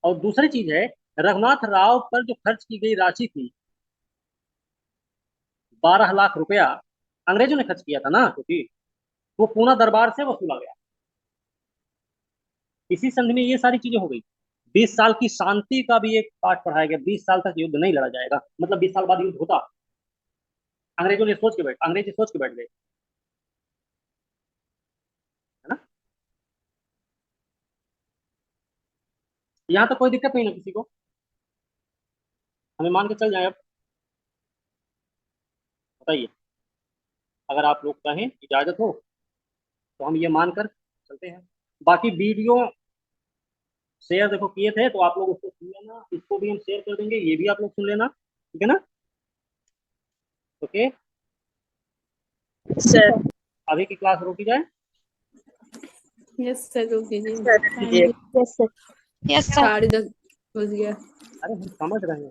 और दूसरी चीज है, रघुनाथ राव पर जो खर्च की गई राशि थी 12 लाख रुपया अंग्रेजों ने खर्च किया था ना, क्योंकि वो पूना दरबार से वसूला गया। इसी संधि में ये सारी चीजें हो गई। 20 साल की शांति का भी एक पाठ पढ़ाया गया, 20 साल तक युद्ध नहीं लड़ा जाएगा, मतलब 20 साल बाद युद्ध होता। अंग्रेज सोच के बैठ गए, है ना। यहाँ तो कोई दिक्कत नहीं ना किसी को, हमें मान के चल जाए। अब बताइए, अगर आप लोग कहें, इजाजत हो, तो हम ये मानकर चलते हैं। बाकी वीडियो शेयर देखो किए थे, तो आप लोग उसको सुन लेना, इसको भी हम शेयर कर देंगे, ये भी आप लोग सुन लेना, ठीक है ना। ओके, सर अभी की क्लास रोकी जाए। यस सर, रोक दीजिए। Yes sir. यस सर, 10:30 बज गया। अरे हम समझ रहे हैं।